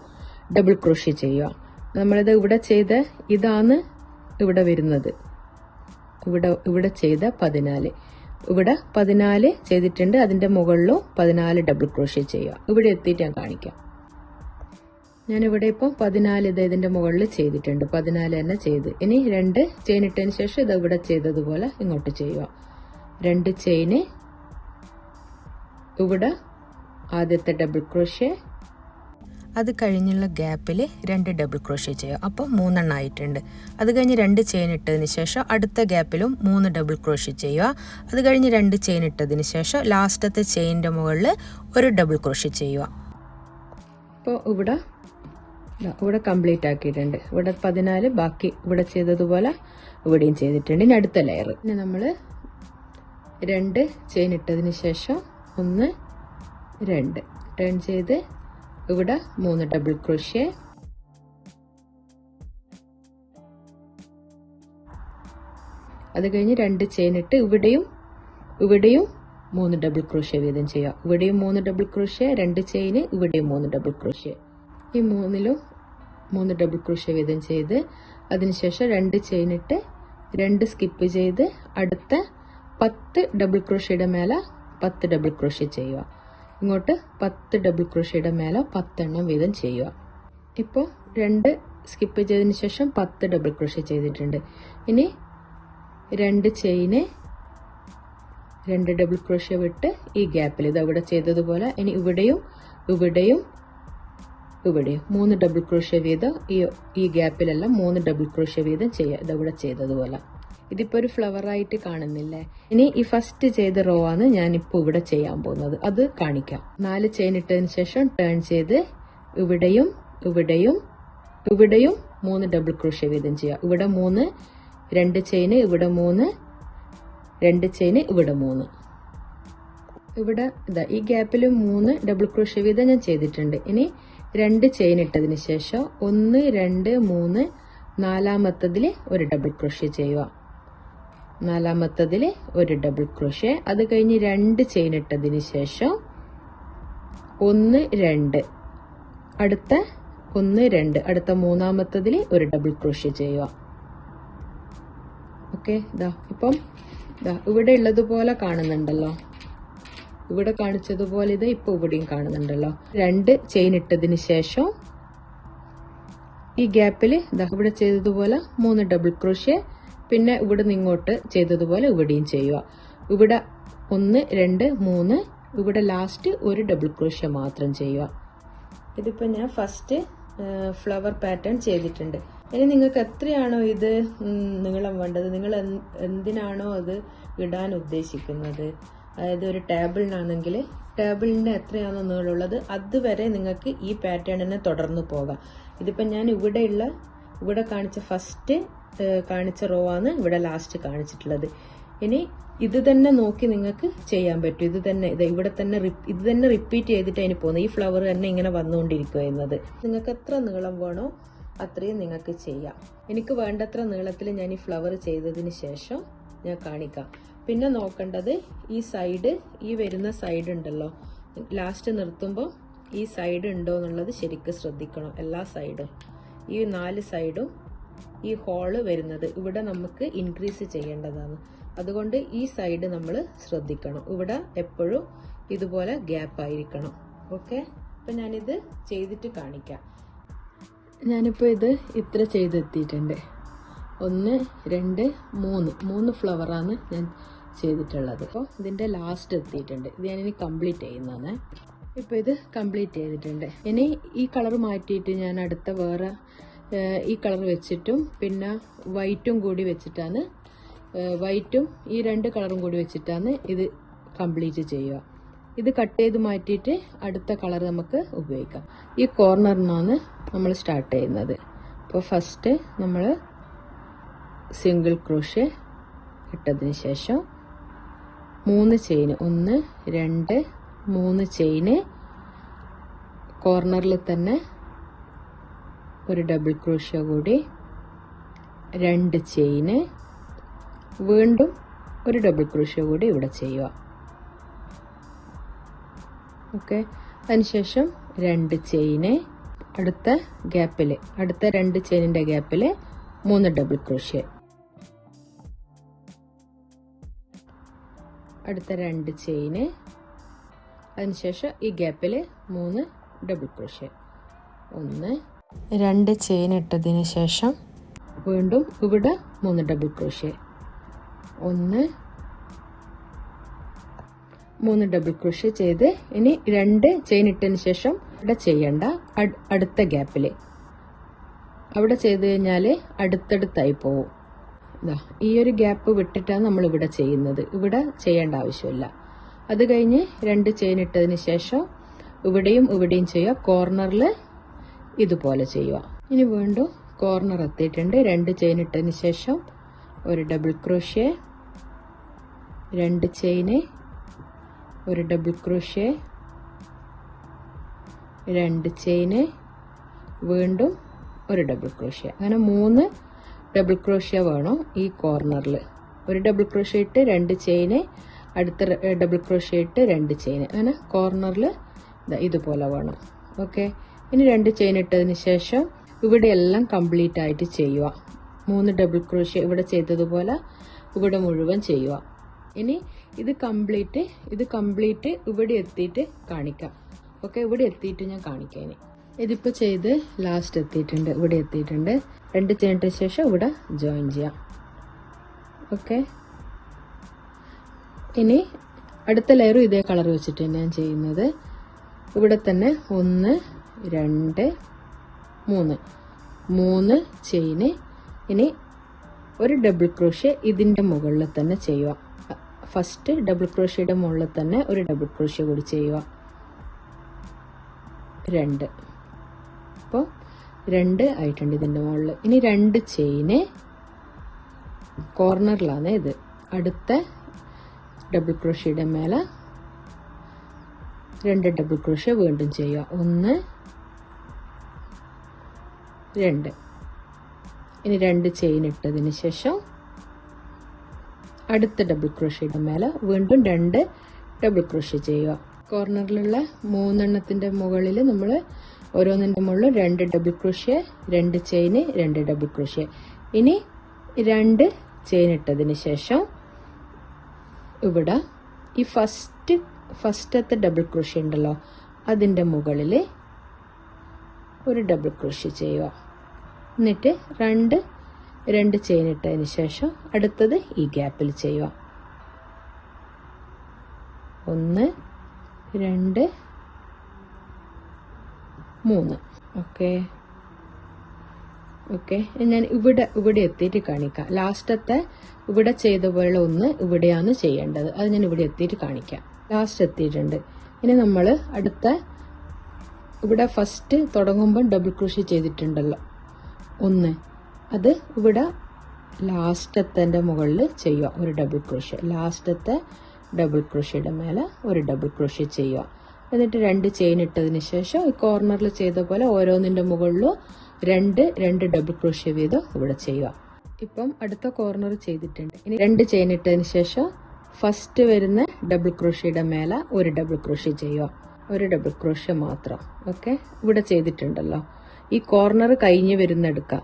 ഡബിൾ ക്രോഷ്യ ചെയ്യുക. നമ്മളിത് ഇവിടെ ചെയ്ത ഇതാണ് ഇവിടെ വരുന്നത്. ഇവിടെ ചെയ്ത 14, ഇവിടെ 14 ചെയ്തിട്ടുണ്ട്, അതിൻ്റെ മുകളിലും 14 ഡബിൾ ക്രോഷ്യ ചെയ്യുക. ഇവിടെ എത്തിയിട്ട് ഞാൻ കാണിക്കാം. ഞാനിവിടെ ഇപ്പം 14 ഇതിൻ്റെ മുകളിൽ ചെയ്തിട്ടുണ്ട്, 14 തന്നെ ചെയ്ത്. ഇനി 2 ചെയിൻ ഇട്ടതിന് ശേഷം ഇത് ഇവിടെ ചെയ്തതുപോലെ ഇങ്ങോട്ട് ചെയ്യുക. 2 ചെയിന്, ഇവിടെ ആദ്യത്തെ ഡബിൾ ക്രോഷ്യ, അത് കഴിഞ്ഞുള്ള ഗ്യാപ്പിൽ 2 ഡബിൾ ക്രോഷ്യ ചെയ്യുക. അപ്പോൾ 3 എണ്ണം ആയിട്ടുണ്ട്. അത് കഴിഞ്ഞ് 2 ചെയിൻ ഇട്ടതിന് ശേഷം അടുത്ത ഗ്യാപ്പിലും 3 ഡബിൾ ക്രോഷ്യ ചെയ്യുക. അത് കഴിഞ്ഞ് 2 ചെയിൻ ഇട്ടതിന് ശേഷം ലാസ്റ്റത്തെ ചെയിനിൻ്റെ മുകളിൽ ഒരു ഡബിൾ ക്രോഷ്യ ചെയ്യുക. അപ്പോൾ ഇവിടെ കംപ്ലീറ്റ് ആക്കിയിട്ടുണ്ട്. ഇവിടെ 14, ബാക്കി ഇവിടെ ചെയ്തതുപോലെ ഇവിടെയും ചെയ്തിട്ടുണ്ട്. ഇനി അടുത്ത ലെയർ. ഇനി നമ്മൾ 2 ചെയിൻ ഇട്ടതിന് ശേഷം 1 2 ടേൺ ചെയ്ത് ഇവിടെ 3 ഡബിൾ ക്രോഷ്യ. അത് കഴിഞ്ഞ് 2 ചെയിൻ ഇട്ട് ഇവിടെയും 3 ഡബിൾ ക്രോഷ്യ വീതം ചെയ്യുക. ഇവിടെയും 3 ഡബിൾ ക്രോഷ്യ, 2 ചെയിന്, ഇവിടെയും 3 ഡബിൾ ക്രോഷ്യ. ഈ 3ലും 3 ഡബിൾ ക്രോഷ്യ വീതം ചെയ്ത് അതിനുശേഷം 2 ചെയിൻ ഇട്ട് 2 സ്കിപ്പ് ചെയ്ത് അടുത്ത 10 ഡബിൾ ക്രോഷ്യയുടെ മേലെ 10 ഡബിൾ ക്രോഷ്യ ചെയ്യുക. ഇങ്ങോട്ട് 10 ഡബിൾ ക്രോഷ്യയുടെ മേലെ 10 എണ്ണം വീതം ചെയ്യുക. ഇപ്പോൾ 2 സ്കിപ്പ് ചെയ്തതിന് ശേഷം 10 ഡബിൾ ക്രോഷ്യ ചെയ്തിട്ടുണ്ട്. ഇനി 2 ചെയിന്, 2 ഡബിൾ ക്രോഷ്യ വിട്ട് ഈ ഗ്യാപ്പിൽ ഇത് അവിടെ ചെയ്തതുപോലെ ഇനി ഇവിടെയും 3 ഡബിൾ ക്രോഷ്യ വീതം ഈ ഗ്യാപ്പിലെല്ലാം 3 ഡബിൾ ക്രോഷ്യ വീതം ചെയ്യുക. ഇതവിടെ ചെയ്തതുപോലെ. ഇതിപ്പോൾ ഒരു ഫ്ലവർ ആയിട്ട് കാണുന്നില്ലേ? ഇനി ഈ ഫസ്റ്റ് ചെയ്ത റോ ആണ് ഞാനിപ്പോൾ ഇവിടെ ചെയ്യാൻ പോകുന്നത്, അത് കാണിക്കാം. 4 ചെയിൻ ഇട്ടതിന് ശേഷം ടേൺ ചെയ്ത് ഇവിടെയും 3 ഡബിൾ ക്രോഷ്യ വീതം ചെയ്യുക. ഇവിടെ 3, 2 ചെയിന്, ഇവിടെ 3, 2 ചെയിന്, ഇവിടെ 3. ഇവിടെ ഈ ഗ്യാപ്പിൽ 3 ഡബിൾ ക്രോഷ്യ വീതം ഞാൻ ചെയ്തിട്ടുണ്ട്. ഇനി 2 ചെയിൻ ഇട്ടതിന് ശേഷം 1 2 3 നാലാമത്തതിൽ ഒരു ഡബിൾ ക്രോഷ്യ ചെയ്യുക. നാലാമത്തതിൽ ഒരു ഡബിൾ ക്രോഷ്യ. അത് കഴിഞ്ഞ് 2 ചെയിൻ ഇട്ടതിന് ശേഷം 1 2 അടുത്ത 1 2 അടുത്ത മൂന്നാമത്തതിൽ ഒരു ഡബിൾ ക്രോഷ്യ ചെയ്യുക. ഓക്കെ. ഇപ്പം ഇവിടെ ഉള്ളതുപോലെ കാണുന്നുണ്ടല്ലോ, ഇവിടെ കാണിച്ചതുപോലെ ഇത് ഇപ്പോൾ ഇവിടെയും കാണുന്നുണ്ടല്ലോ. 2 ചെയിൻ ഇട്ടതിന് ശേഷം ഈ ഗ്യാപ്പിൽ ഇവിടെ ചെയ്തതുപോലെ 3 ഡബിൾ ക്രോഷ്യ, പിന്നെ ഇവിടെ നിങ്ങോട്ട് ചെയ്തതുപോലെ ഇവിടെയും ചെയ്യുക. ഇവിടെ 1 2 3 ഇവിടെ ലാസ്റ്റ് ഒരു ഡബിൾ ക്രോഷ്യ മാത്രം ചെയ്യുക. ഇതിപ്പോൾ ഞാൻ ഫസ്റ്റ് ഫ്ലവർ പാറ്റേൺ ചെയ്തിട്ടുണ്ട്. ഇനി നിങ്ങൾക്ക് എത്രയാണോ ഇത് നീളം വേണ്ടത്, നിങ്ങൾ എന്തിനാണോ അത് ഇടാൻ ഉദ്ദേശിക്കുന്നത്, അതായത് ഒരു ടേബിളിനാണെങ്കിൽ ടേബിളിൻ്റെ എത്രയാണോ നീളമുള്ളത് അതുവരെ നിങ്ങൾക്ക് ഈ പാറ്റേണിനെ തുടർന്ന് പോകാം. ഇതിപ്പോൾ ഞാൻ ഇവിടെ കാണിച്ച ഫസ്റ്റ് കാണിച്ച റോ ആണ് ഇവിടെ ലാസ്റ്റ് കാണിച്ചിട്ടുള്ളത്. ഇനി ഇത് തന്നെ നോക്കി നിങ്ങൾക്ക് ചെയ്യാൻ പറ്റും. ഇത് തന്നെ റിപ്പീറ്റ് ചെയ്തിട്ട് അതിന് പോകുന്നത്. ഈ ഫ്ലവർ തന്നെ ഇങ്ങനെ വന്നുകൊണ്ടിരിക്കുക എന്നത്. നിങ്ങൾക്ക് എത്ര നീളം വേണോ അത്രയും നിങ്ങൾക്ക് ചെയ്യാം. എനിക്ക് വേണ്ടത്ര നീളത്തിൽ ഞാൻ ഈ ഫ്ലവർ ചെയ്തതിന് ശേഷം ഞാൻ കാണിക്കാം. പിന്നെ നോക്കേണ്ടത് ഈ വരുന്ന സൈഡ് ഉണ്ടല്ലോ, ലാസ്റ്റ് നിർത്തുമ്പോൾ ഈ സൈഡ് ഉണ്ടോ എന്നുള്ളത് ശരിക്കും ശ്രദ്ധിക്കണം. എല്ലാ സൈഡും, ഈ 4 സൈഡും ഈ ഹോള് വരുന്നത് ഇവിടെ നമുക്ക് ഇൻക്രീസ് ചെയ്യേണ്ടതാണ്. അതുകൊണ്ട് ഈ സൈഡ് നമ്മൾ ശ്രദ്ധിക്കണം. ഇവിടെ എപ്പോഴും ഇതുപോലെ ഗ്യാപ്പ് ആയിരിക്കണം. ഓക്കെ, അപ്പം ഞാനിത് ചെയ്തിട്ട് കാണിക്കാം. ഞാനിപ്പോൾ ഇത് ഇത്ര ചെയ്തെത്തിയിട്ടുണ്ട്. 1 2 3 ഫ്ലവറാണ് ഞാൻ ചെയ്തിട്ടുള്ളത്. അപ്പോൾ ഇതിൻ്റെ ലാസ്റ്റ് എത്തിയിട്ടുണ്ട്. ഇത് ഞാനിനി കംപ്ലീറ്റ് ചെയ്യുന്നതാണ്. ഇപ്പോൾ ഇത് കംപ്ലീറ്റ് ചെയ്തിട്ടുണ്ട്. ഇനി ഈ കളർ മാറ്റിയിട്ട് ഞാൻ അടുത്ത വേറെ ഈ കളർ വെച്ചിട്ടും പിന്നെ വൈറ്റും കൂടി വെച്ചിട്ടാണ്, വൈറ്റും ഈ 2 കളറും കൂടി വെച്ചിട്ടാണ് ഇത് കംപ്ലീറ്റ് ചെയ്യുക. ഇത് കട്ട് ചെയ്ത് മാറ്റിയിട്ട് അടുത്ത കളർ നമുക്ക് ഉപയോഗിക്കാം. ഈ കോർണറിനാണ് നമ്മൾ സ്റ്റാർട്ട് ചെയ്യുന്നത്. അപ്പോൾ ഫസ്റ്റ് നമ്മൾ സിംഗിൾ ക്രോഷ്യ ഇട്ടതിന് ശേഷം 3 ചെയിൻ, 1 2 3 ചെയിന്, കോർണറിൽ തന്നെ ഒരു ഡബിൾ ക്രോഷ്യ കൂടി, 2 ചെയിന്, വീണ്ടും ഒരു ഡബിൾ ക്രോഷ്യ കൂടി ഇവിടെ ചെയ്യുക. ഓക്കെ, അതിനുശേഷം 2 ചെയിന്, അടുത്ത ഗ്യാപ്പിൽ, അടുത്ത 2 ചെയിനിൻ്റെ ഗ്യാപ്പിൽ 3 ഡബിൾ ക്രോഷ്യ, അടുത്ത 2 ചെയിന്, അതിനുശേഷം ഈ ഗ്യാപ്പിൽ 3 ഡബിൾ ക്രോഷ്യ, 1 2 ചെയിൻ ഇട്ടതിന് ശേഷം വീണ്ടും ഇവിടെ 3 ഡബിൾ ക്രോഷ്യ, 1 3 ഡബിൾ ക്രോഷ്യ ചെയ്ത് ഇനി 2 ചെയിൻ ഇട്ടതിന് ശേഷം ഇവിടെ ചെയ്യണ്ട, അടുത്ത ഗ്യാപ്പിൽ അവിടെ ചെയ്ത് കഴിഞ്ഞാൽ അടുത്തടുത്തായി പോവും. ഈ ഒരു ഗ്യാപ്പ് വിട്ടിട്ടാണ് നമ്മൾ ഇവിടെ ചെയ്യുന്നത്. ഇവിടെ ചെയ്യേണ്ട ആവശ്യമില്ല. അത് കഴിഞ്ഞ് 2 ചെയിൻ ഇട്ടതിന് ശേഷം ഇവിടെയും ഇവിടെയും ചെയ്യുക. കോർണറിൽ ഇതുപോലെ ചെയ്യുക. ഇനി വീണ്ടും കോർണർ എത്തിയിട്ടുണ്ട്. 2 ചെയിൻ ഇട്ടതിന് ശേഷം ഒരു ഡബിൾ ക്രോഷ്യ, 2 ചെയിന്, ഒരു ഡബിൾ ക്രോഷ്യ, 2 ചെയിന്, വീണ്ടും ഒരു ഡബിൾ ക്രോഷ്യ. അങ്ങനെ 3 ഡബിൾ ക്രോഷ്യ വേണം ഈ കോർണറിൽ. ഒരു ഡബിൾ ക്രോഷ്യ ഇട്ട് 2 ചെയിന്, അടുത്ത ഡബിൾ ക്രോഷ്യ ഇട്ട് 2 ചെയിന്, അങ്ങനെ കോർണറിൽ ഇതുപോലെ വേണം. ഓക്കെ, ഇനി 2 ചെയിൻ ഇട്ടതിന് ശേഷം ഇവിടെ എല്ലാം കംപ്ലീറ്റ് ആയിട്ട് ചെയ്യുക. 3 ഡബിൾ ക്രോഷ്യ ഇവിടെ ചെയ്തതുപോലെ ഇവിടെ മുഴുവൻ ചെയ്യുക. ഇനി ഇത് കംപ്ലീറ്റ് ഇവിടെ എത്തിയിട്ട് കാണിക്കാം. ഓക്കെ, ഇവിടെ എത്തിയിട്ട് ഞാൻ കാണിക്കാം. ഇനി ഇതിപ്പോൾ ചെയ്ത് ലാസ്റ്റ് എത്തിയിട്ടുണ്ട്, ഇവിടെ എത്തിയിട്ടുണ്ട്. 2 ചെയിൻ ഇട്ട ശേഷം ഇവിടെ ജോയിൻ ചെയ്യാം. ഓക്കെ, ഇനി അടുത്ത ലെയറും ഇതേ കളർ വെച്ചിട്ട് ഞാൻ ചെയ്യുന്നത്. ഇവിടെ തന്നെ 1 2 3 ചെയിന്, ഇനി ഒരു ഡബിൾ ക്രോഷ്യ ഇതിൻ്റെ മുകളിൽ തന്നെ ചെയ്യുക. ഫസ്റ്റ് ഡബിൾ ക്രോഷ്യയുടെ മുകളിൽ തന്നെ ഒരു ഡബിൾ ക്രോഷ്യ കൂടി ചെയ്യുക. 2, അപ്പോൾ 2 ആയിട്ടുണ്ട് ഇതിൻ്റെ മുകളിൽ. ഇനി 2 ചെയിന്, കോർണറിലാണ് ഇത്. അടുത്ത ഡബിൾ ക്രോഷ്യയുടെ മേലെ 2 ഡബിൾ ക്രോഷ്യ വീണ്ടും ചെയ്യുക. 1 2, ഇനി 2 ചെയിൻ ഇട്ടതിന് ശേഷം അടുത്ത ഡബിൾ ക്രോഷ്യയുടെ മേലെ വീണ്ടും 2 ഡബിൾ ക്രോഷ്യ ചെയ്യുക. കോർണറിലുള്ള 3 എണ്ണത്തിൻ്റെ മുകളിൽ നമ്മൾ ഓരോന്നിൻ്റെ മുകളിൽ 2 ഡബിൾ ക്രോഷ്യ, 2 ചെയിന്, 2 ഡബിൾ ക്രോഷ്യ. ഇനി 2 ചെയിൻ ഇട്ടതിന് ശേഷം ഇവിടെ ഈ ഫസ്റ്റത്തെ ഡബിൾ ക്രോഷ്യ ഉണ്ടല്ലോ അതിൻ്റെ മുകളിൽ ഒരു ഡബിൾ ക്രോഷ്യ ചെയ്യുക. എന്നിട്ട് 2 ചെയിൻ ഇട്ടതിന് ശേഷം അടുത്തത് ഈ ഗ്യാപ്പിൽ ചെയ്യുക. 1 2 3. ഓക്കെ, ഞാൻ ഇവിടെ എത്തിയിട്ട് കാണിക്കാം. ലാസ്റ്റത്തെ ഇവിടെ ചെയ്ത പോലെ ഒന്ന് ഇവിടെയാണ് ചെയ്യേണ്ടത്. അത് ഞാൻ ഇവിടെ എത്തിയിട്ട് കാണിക്കാം. ലാസ്റ്റ് എത്തിയിട്ടുണ്ട്. ഇനി നമ്മൾ അടുത്ത ഇവിടെ ഫസ്റ്റ് തുടങ്ങുമ്പോൾ ഡബിൾ ക്രോഷ്യ ചെയ്തിട്ടുണ്ടല്ലോ 1, അത് ഇവിടെ ലാസ്റ്റത്തെ മുകളിൽ ചെയ്യുക. ഒരു ഡബിൾ ക്രോഷ്യ, ലാസ്റ്റത്തെ ഡബിൾ ക്രോഷ്യയുടെ മേലെ ഒരു ഡബിൾ ക്രോഷ്യ ചെയ്യുക. എന്നിട്ട് 2 ചെയിൻ ഇട്ടതിന് ശേഷം ഈ കോർണറിൽ ചെയ്ത പോലെ ഓരോന്നിൻ്റെ മുകളിലും 2 ഡബിൾ ക്രോഷ്യ വീതം ഇവിടെ ചെയ്യുക. ഇപ്പം അടുത്ത കോർണർ ചെയ്തിട്ടുണ്ട്. ഇനി 2 ചെയിൻ ഇട്ടതിന് ശേഷം ഫസ്റ്റ് വരുന്ന ഡബിൾ ക്രോഷ്യയുടെ മേലെ ഒരു ഡബിൾ ക്രോഷ്യ ചെയ്യുക. ഒരു ഡബിൾ ക്രോഷ്യ മാത്രം. ഓക്കെ, ഇവിടെ ചെയ്തിട്ടുണ്ടല്ലോ. ഈ കോർണർ കഴിഞ്ഞ് വരുന്നെടുക്കുക.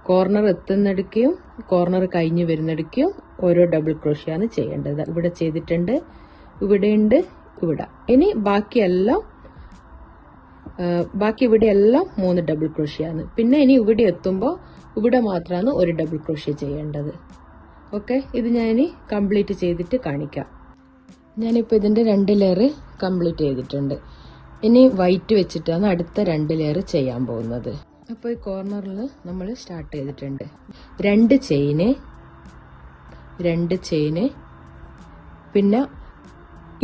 കോർണർ എത്തുന്നെടുക്കുകയും കോർണർ കഴിഞ്ഞ് വരുന്നെടുക്കുകയും ഓരോ ഡബിൾ ക്രോഷ്യാണ് ചെയ്യേണ്ടത്. ഇവിടെ ചെയ്തിട്ടുണ്ട്, ഇവിടെയുണ്ട്, ഇവിടെ. ഇനി ബാക്കി ഇവിടെയെല്ലാം 3 ഡബിൾ ക്രോഷ്യ ആണ്. പിന്നെ ഇനി ഇവിടെ എത്തുമ്പോൾ ഇവിടെ മാത്രമാണ് ഒരു ഡബിൾ ക്രോഷ്യ ചെയ്യേണ്ടത്. ഓക്കെ, ഇത് ഞാൻ ഇനി കംപ്ലീറ്റ് ചെയ്തിട്ട് കാണിക്കാം. ഞാനിപ്പോൾ ഇതിൻ്റെ 2 ലെയർ കംപ്ലീറ്റ് ചെയ്തിട്ടുണ്ട്. ഇനി വൈറ്റ് വെച്ചിട്ടാണ് അടുത്ത 2 ലെയർ ചെയ്യാൻ പോകുന്നത്. അപ്പോൾ ഈ കോർണറിൽ നമ്മൾ സ്റ്റാർട്ട് ചെയ്തിട്ടുണ്ട്. 2 ചെയിന് പിന്നെ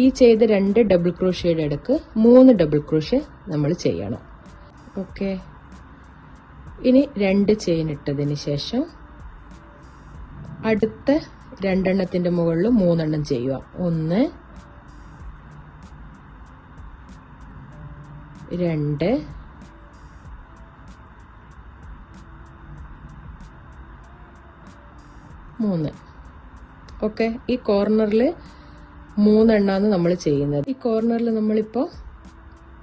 ഈ ചെയ്ത 2 ഡബിൾ ക്രോഷ്യയുടെ ഇടയ്ക്ക് 3 ഡബിൾ ക്രോഷ്യ നമ്മൾ ചെയ്യണം. ഓക്കെ, ഇനി 2 ചെയിൻ ഇട്ടതിന് ശേഷം അടുത്ത 2 എണ്ണത്തിന്റെ മുകളിൽ 3 എണ്ണം ചെയ്യുക. 1 2 3. ഓക്കെ, ഈ കോർണറിൽ 3 എണ്ണാണ് നമ്മൾ ചെയ്യുന്നത്. ഈ കോർണറിൽ നമ്മളിപ്പോൾ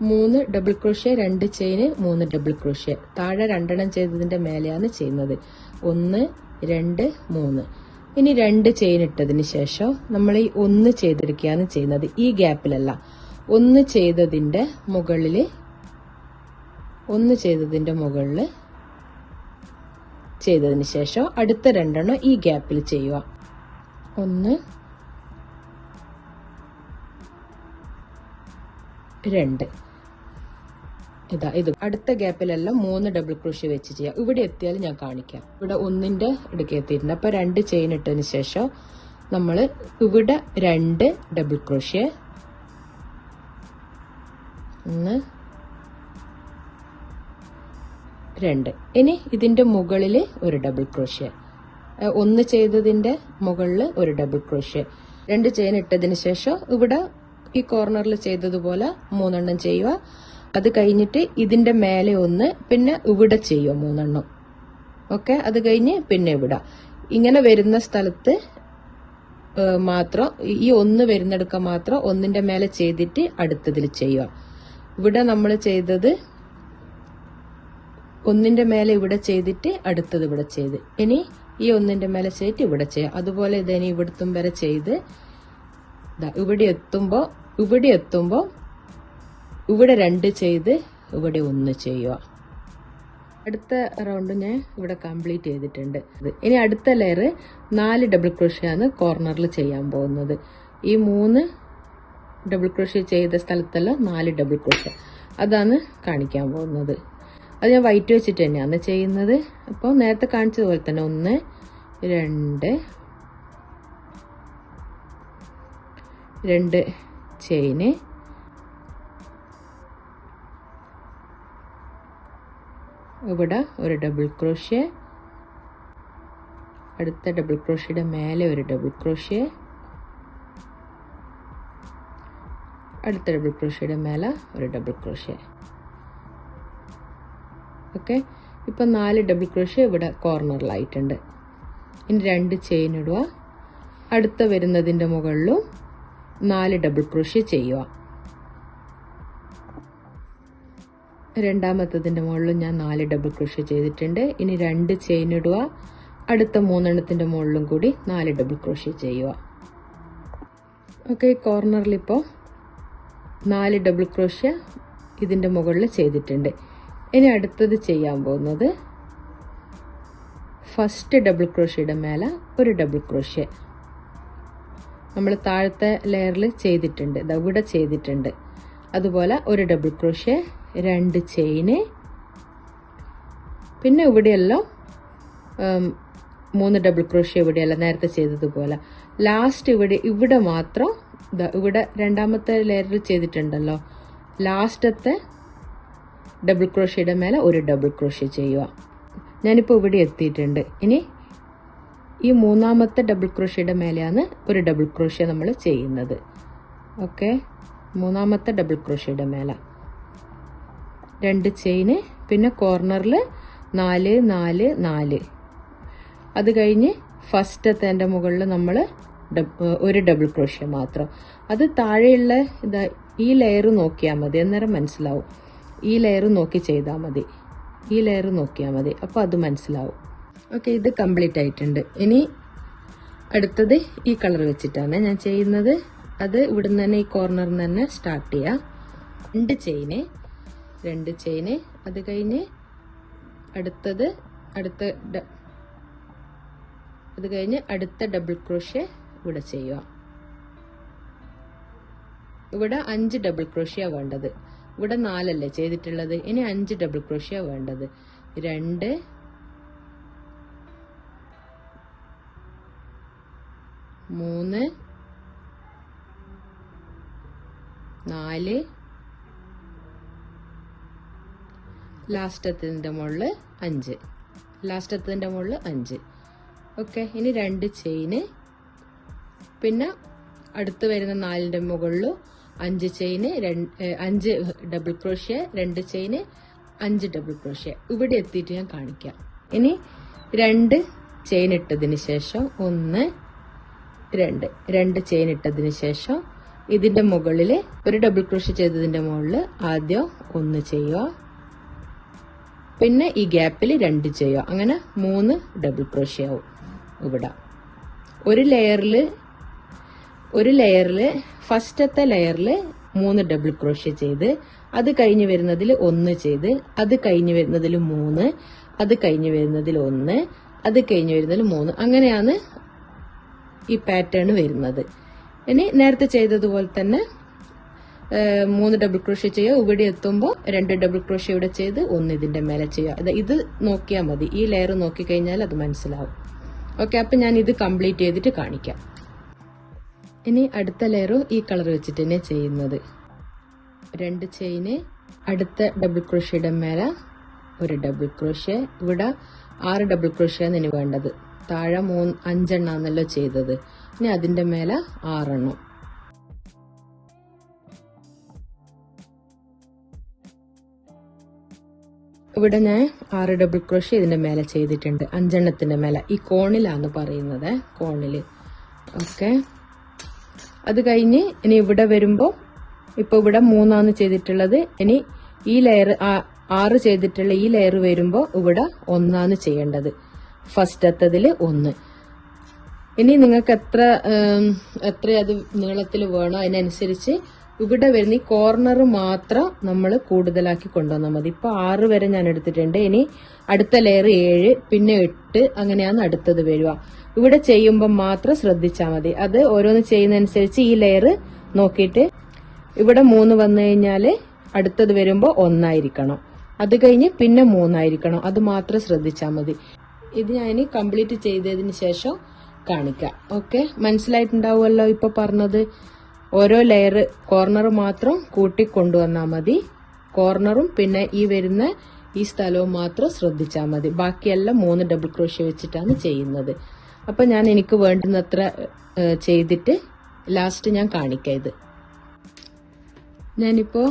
3 ഡബിൾ ക്രോഷ്യ, 2 ചെയിന്, 3 ഡബിൾ ക്രോഷ്യ. താഴെ 2 എണ്ണം ചെയ്തതിന്റെ മേലെയാണ് ചെയ്യുന്നത്. 1 2 3. ഇനി 2 ചെയിൻ ഇട്ടതിന് ശേഷം നമ്മൾ ഈ 1 ചെയ്തെടുക്കുകയാണ് ചെയ്യുന്നത്. ഈ ഗ്യാപ്പിലല്ല, 1 ചെയ്തതിന്റെ മുകളിൽ ചെയ്തതിന് ശേഷം അടുത്ത 2 എണ്ണം ഈ ഗ്യാപ്പിൽ ചെയ്യുക. 1 2. ഇത് അടുത്ത ഗ്യാപ്പിലെല്ലാം 3 ഡബിൾ ക്രോഷ്യ വെച്ച് ചെയ്യാം. ഇവിടെ എത്തിയാൽ ഞാൻ കാണിക്കാം. ഇവിടെ 1ന്റെ ഇടയ്ക്ക് എത്തിയിട്ടുണ്ട്. അപ്പൊ 2 ചെയിൻ ഇട്ടതിന് ശേഷം നമ്മൾ ഇവിടെ 2 ഡബിൾ ക്രോഷ്യ, 1 2. ഇനി ഇതിന്റെ മുകളിൽ ഒരു ഡബിൾ ക്രോഷ്യ, 1 ചെയ്തതിന്റെ മുകളിൽ ഒരു ഡബിൾ ക്രോഷ്യ. 2 ചെയിൻ ഇട്ടതിന് ശേഷം ഇവിടെ ഈ കോർണറിൽ ചെയ്തതുപോലെ 3 എണ്ണം ചെയ്യുക. അത് കഴിഞ്ഞിട്ട് ഇതിന്റെ മേലെ 1, പിന്നെ ഇവിടെ ചെയ്യുക 3 എണ്ണം. ഓക്കെ, അത് കഴിഞ്ഞ് പിന്നെ ഇവിടെ ഇങ്ങനെ വരുന്ന സ്ഥലത്ത് മാത്രം ഈ 1 വരുന്നെടുക്ക മാത്രം 1ന്റെ മേലെ ചെയ്തിട്ട് അടുത്തതിൽ ചെയ്യുക. ഇവിടെ നമ്മൾ ചെയ്തത് 1ന്റെ മേലെ ഇവിടെ ചെയ്തിട്ട് അടുത്തത് ഇവിടെ ചെയ്ത്, ഇനി ഈ 1ന്റെ മേലെ ചെയ്തിട്ട് ഇവിടെ ചെയ്യാം. അതുപോലെ ഇതിനി ഇവിടത്തും വരെ ചെയ്ത് ഇവിടെ എത്തുമ്പോ ഇവിടെ 2 ചെയ്ത് ഇവിടെ 1 ചെയ്യുക. അടുത്ത റൗണ്ട് ഞാൻ ഇവിടെ കംപ്ലീറ്റ് ചെയ്തിട്ടുണ്ട്. ഇനി അടുത്ത ലെയർ 4 ഡബിൾ ക്രോഷ്യ ആണ് കോർണറിൽ ചെയ്യാൻ പോകുന്നത്. ഈ 3 ഡബിൾ ക്രോഷ്യ ചെയ്ത സ്ഥലത്തെല്ലാം 4 ഡബിൾ ക്രോഷ്യ, അതാണ് കാണിക്കാൻ പോകുന്നത്. അത് ഞാൻ വൈറ്റ് വെച്ചിട്ട് തന്നെയാണ് ചെയ്യുന്നത്. അപ്പോൾ നേരത്തെ കാണിച്ചതുപോലെ തന്നെ 1 2 ചെയിന്, ഇവിടെ ഒരു ഡബിൾ ക്രോഷ്യ, അടുത്ത ഡബിൾ ക്രോഷ്യയുടെ മേലെ ഒരു ഡബിൾ ക്രോഷ്യ, അടുത്ത ഡബിൾ ക്രോഷ്യയുടെ മേലെ ഒരു ഡബിൾ ക്രോഷ്യ. ഓക്കെ, ഇപ്പം 4 ഡബിൾ ക്രോഷ്യ ഇവിടെ കോർണറിലായിട്ടുണ്ട്. ഇനി 2 ചെയിൻ ഇടുക. അടുത്ത വരുന്നതിൻ്റെ മുകളിലും 4 ഡബിൾ ക്രോഷ്യ ചെയ്യുക. രണ്ടാമത്തതിൻ്റെ മുകളിലും ഞാൻ 4 ഡബിൾ ക്രോഷ്യ ചെയ്തിട്ടുണ്ട്. ഇനി 2 ചെയിൻ ഇടുക. അടുത്ത 3 എണ്ണത്തിൻ്റെ മുകളിലും കൂടി 4 ഡബിൾ ക്രോഷ്യ ചെയ്യുക. ഓക്കെ, കോർണറിൽ ഇപ്പോൾ 4 ഡബിൾ ക്രോഷ്യ ഇതിൻ്റെ മുകളിൽ ചെയ്തിട്ടുണ്ട്. ഇനി അടുത്തത് ചെയ്യാൻ പോകുന്നത് ഫസ്റ്റ് ഡബിൾ ക്രോഷ്യയുടെ മേലെ ഒരു ഡബിൾ ക്രോഷ്യ. നമ്മൾ താഴത്തെ ലെയറിൽ ചെയ്തിട്ടുണ്ട്, ഇവിടെ ചെയ്തിട്ടുണ്ട്. അതുപോലെ ഒരു ഡബിൾ ക്രോഷ്യ, 2 ചെയിന്, പിന്നെ ഇവിടെയെല്ലാം 3 ഡബിൾ ക്രോഷ്യ ഇവിടെയല്ല നേരത്തെ ചെയ്തതുപോലെ. ലാസ്റ്റ് ഇവിടെ മാത്രം ഇവിടെ രണ്ടാമത്തെ ലെയറിൽ ചെയ്തിട്ടുണ്ടല്ലോ, ലാസ്റ്റത്തെ ഡബിൾ ക്രോഷ്യയുടെ മേലെ ഒരു ഡബിൾ ക്രോഷ്യ ചെയ്യുക. ഞാനിപ്പോൾ ഇവിടെ എത്തിയിട്ടുണ്ട്. ഇനി ഈ 3ാമത്തെ ഡബിൾ ക്രോഷ്യയുടെ മേലെയാണ് ഒരു ഡബിൾ ക്രോഷ്യ നമ്മൾ ചെയ്യുന്നത്. ഓക്കെ, 3ാമത്തെ ഡബിൾ ക്രോഷ്യയുടെ മേലെ 2 ചെയിന്, പിന്നെ കോർണറിൽ 4 4 4. അത് കഴിഞ്ഞ് ഫസ്റ്റത്തെ മുകളിൽ നമ്മൾ ഒരു ഡബിൾ ക്രോഷ്യ മാത്രം. അത് താഴെയുള്ള ഈ ലെയർ നോക്കിയാൽ മതി, അന്നേരം മനസ്സിലാവും. ഈ ലെയർ നോക്കി ചെയ്താൽ മതി, ഈ ലെയർ നോക്കിയാൽ മതി, അപ്പോൾ അത് മനസ്സിലാവും. ഓക്കെ, ഇത് കംപ്ലീറ്റ് ആയിട്ടുണ്ട്. ഇനി അടുത്തത് ഈ കളർ വെച്ചിട്ടാണ് ഞാൻ ചെയ്യുന്നത്. അത് ഇവിടുന്ന് തന്നെ ഈ കോർണറിൽ നിന്ന് തന്നെ സ്റ്റാർട്ട് ചെയ്യാം. 2 ചെയിന്, അത് കഴിഞ്ഞ് അടുത്ത ഡബിൾ ക്രോഷ്യ ഇവിടെ ചെയ്യുക. ഇവിടെ 5 ഡബിൾ ക്രോഷ്യ വേണ്ടത്. ഇവിടെ 4 അല്ലേ ചെയ്തിട്ടുള്ളത്, ഇനി 5 ഡബിൾ ക്രോഷ്യ വേണ്ടത്. 2 3 4 ലാസ്റ്റത്തിന്റെ മുകളിൽ 5. ഓക്കെ, ഇനി 2 ചെയിന്, പിന്നെ അടുത്ത് വരുന്ന 4ന്റെ മുകളിലും 5 ചെയിന്, 5 ഡബിൾ ക്രോഷ്യ, 2 ചെയിന്, 5 ഡബിൾ ക്രോഷ്യ. ഇവിടെ എത്തിയിട്ട് ഞാൻ കാണിക്കാം. ഇനി 2 ചെയിൻ ഇട്ടതിന് ശേഷം 1 2 ചെയിൻ ഇട്ടതിന് ശേഷം ഇതിന്റെ മുകളിൽ ഒരു ഡബിൾ ക്രോഷ്യ ചെയ്തതിന്റെ മുകളിൽ ആദ്യം 1 ചെയ്യുക, പിന്നെ ഈ ഗ്യാപ്പിൽ 2 ചെയ്യുക. അങ്ങനെ 3 ഡബിൾ ക്രോഷ്യ ആവും. ഇവിടെ ഒരു ലെയറില് ഫസ്റ്റത്തെ ലെയറിൽ 3 ഡബിൾ ക്രോഷ്യ ചെയ്ത്, അത് കഴിഞ്ഞ് വരുന്നതിൽ 1 ചെയ്ത്, അത് കഴിഞ്ഞ് വരുന്നതിൽ 3, അത് കഴിഞ്ഞ് വരുന്നതിൽ 1, അത് കഴിഞ്ഞ് വരുന്നതിൽ 3. അങ്ങനെയാണ് ഈ പാറ്റേൺ വരുന്നത്. ഇനി നേരത്തെ ചെയ്തതുപോലെ തന്നെ 3 ഡബിൾ ക്രോഷ്യ ചെയ്യുക. ഇവിടെ എത്തുമ്പോൾ 2 ഡബിൾ ക്രോഷ്യ ഇവിടെ ചെയ്ത് 1 ഇതിന്റെ മേലെ ചെയ്യുക. ഇത് നോക്കിയാൽ മതി, ഈ ലെയർ നോക്കിക്കഴിഞ്ഞാൽ അത് മനസ്സിലാവും. ഓക്കെ, അപ്പൊ ഞാൻ ഇത് കംപ്ലീറ്റ് ചെയ്തിട്ട് കാണിക്കാം. ഇനി അടുത്ത ലെയറും ഈ കളർ വെച്ചിട്ട് തന്നെ ചെയ്യുന്നത്. 2 ചെയിന്, അടുത്ത ഡബിൾ ക്രോഷ്യയുടെ മേലെ ഒരു ഡബിൾ ക്രോഷ്യ. ഇവിടെ 6 ഡബിൾ ക്രോഷ്യാണ് ഇനി വേണ്ടത്. താഴെ 5 എണ്ണാന്നല്ലോ ചെയ്തത്, ഇനി അതിന്റെ മേലെ 6 എണ്ണം. ഇവിടെ ഞാൻ 6 ഡബിൾ ക്രോഷ്യ ഇതിന്റെ മേലെ ചെയ്തിട്ടുണ്ട്, 5 എണ്ണത്തിന്റെ മേലെ. ഈ കോണിലാണ് പറയുന്നത്, കോണില്. ഓക്കെ, അത് കഴിഞ്ഞ് ഇനി ഇവിടെ വരുമ്പോ ഇപ്പൊ ഇവിടെ 3 ചെയ്തിട്ടുള്ളത്. ഇനി ഈ ലെയർ 6 ചെയ്തിട്ടുള്ള ഈ ലെയർ വരുമ്പോ ഇവിടെ 1 ചെയ്യേണ്ടത്. ഫസ്റ്റത്തതില് 1. ഇനി നിങ്ങൾക്ക് എത്ര അത് നീളത്തിൽ വേണോ അതിനനുസരിച്ച് ഇവിടെ വരുന്ന ഈ കോർണർ മാത്രം നമ്മൾ കൂടുതലാക്കി കൊണ്ടുവന്നാൽ മതി. ഇപ്പൊ 6 വരെ ഞാൻ എടുത്തിട്ടുണ്ട്. ഇനി അടുത്ത ലെയർ 7, പിന്നെ 8, അങ്ങനെയാണ് അടുത്തത് വരിക. ഇവിടെ ചെയ്യുമ്പോൾ മാത്രം ശ്രദ്ധിച്ചാൽ മതി. അത് ഓരോന്ന് ചെയ്യുന്നതനുസരിച്ച് ഈ ലെയർ നോക്കിയിട്ട് ഇവിടെ 3 വന്നു കഴിഞ്ഞാല് അടുത്തത് വരുമ്പോ 1 ആയിരിക്കണം, അത് കഴിഞ്ഞ് പിന്നെ 3 ആയിരിക്കണം. അത് മാത്രം ശ്രദ്ധിച്ചാൽ മതി. ഇത് ഞാൻ കംപ്ലീറ്റ് ചെയ്തതിന് ശേഷം കാണിക്കാം. ഓക്കെ, മനസ്സിലായിട്ടുണ്ടാവുമല്ലോ ഇപ്പൊ പറഞ്ഞത്. ഓരോ ലെയർ കോർണർ മാത്രം കൂട്ടി കൊണ്ടുവന്നാൽ മതി. കോർണറും പിന്നെ ഈ വരുന്ന ഈ സ്ഥലവും മാത്രം ശ്രദ്ധിച്ചാൽ മതി. ബാക്കിയെല്ലാം 3 ഡബിൾ ക്രോഷ്യ വെച്ചിട്ടാണ് ചെയ്യുന്നത്. അപ്പൊ ഞാൻ എനിക്ക് വേണ്ടുന്നത്ര ചെയ്തിട്ട് ലാസ്റ്റ് ഞാൻ കാണിക്കാം. ഇത് ഞാനിപ്പോ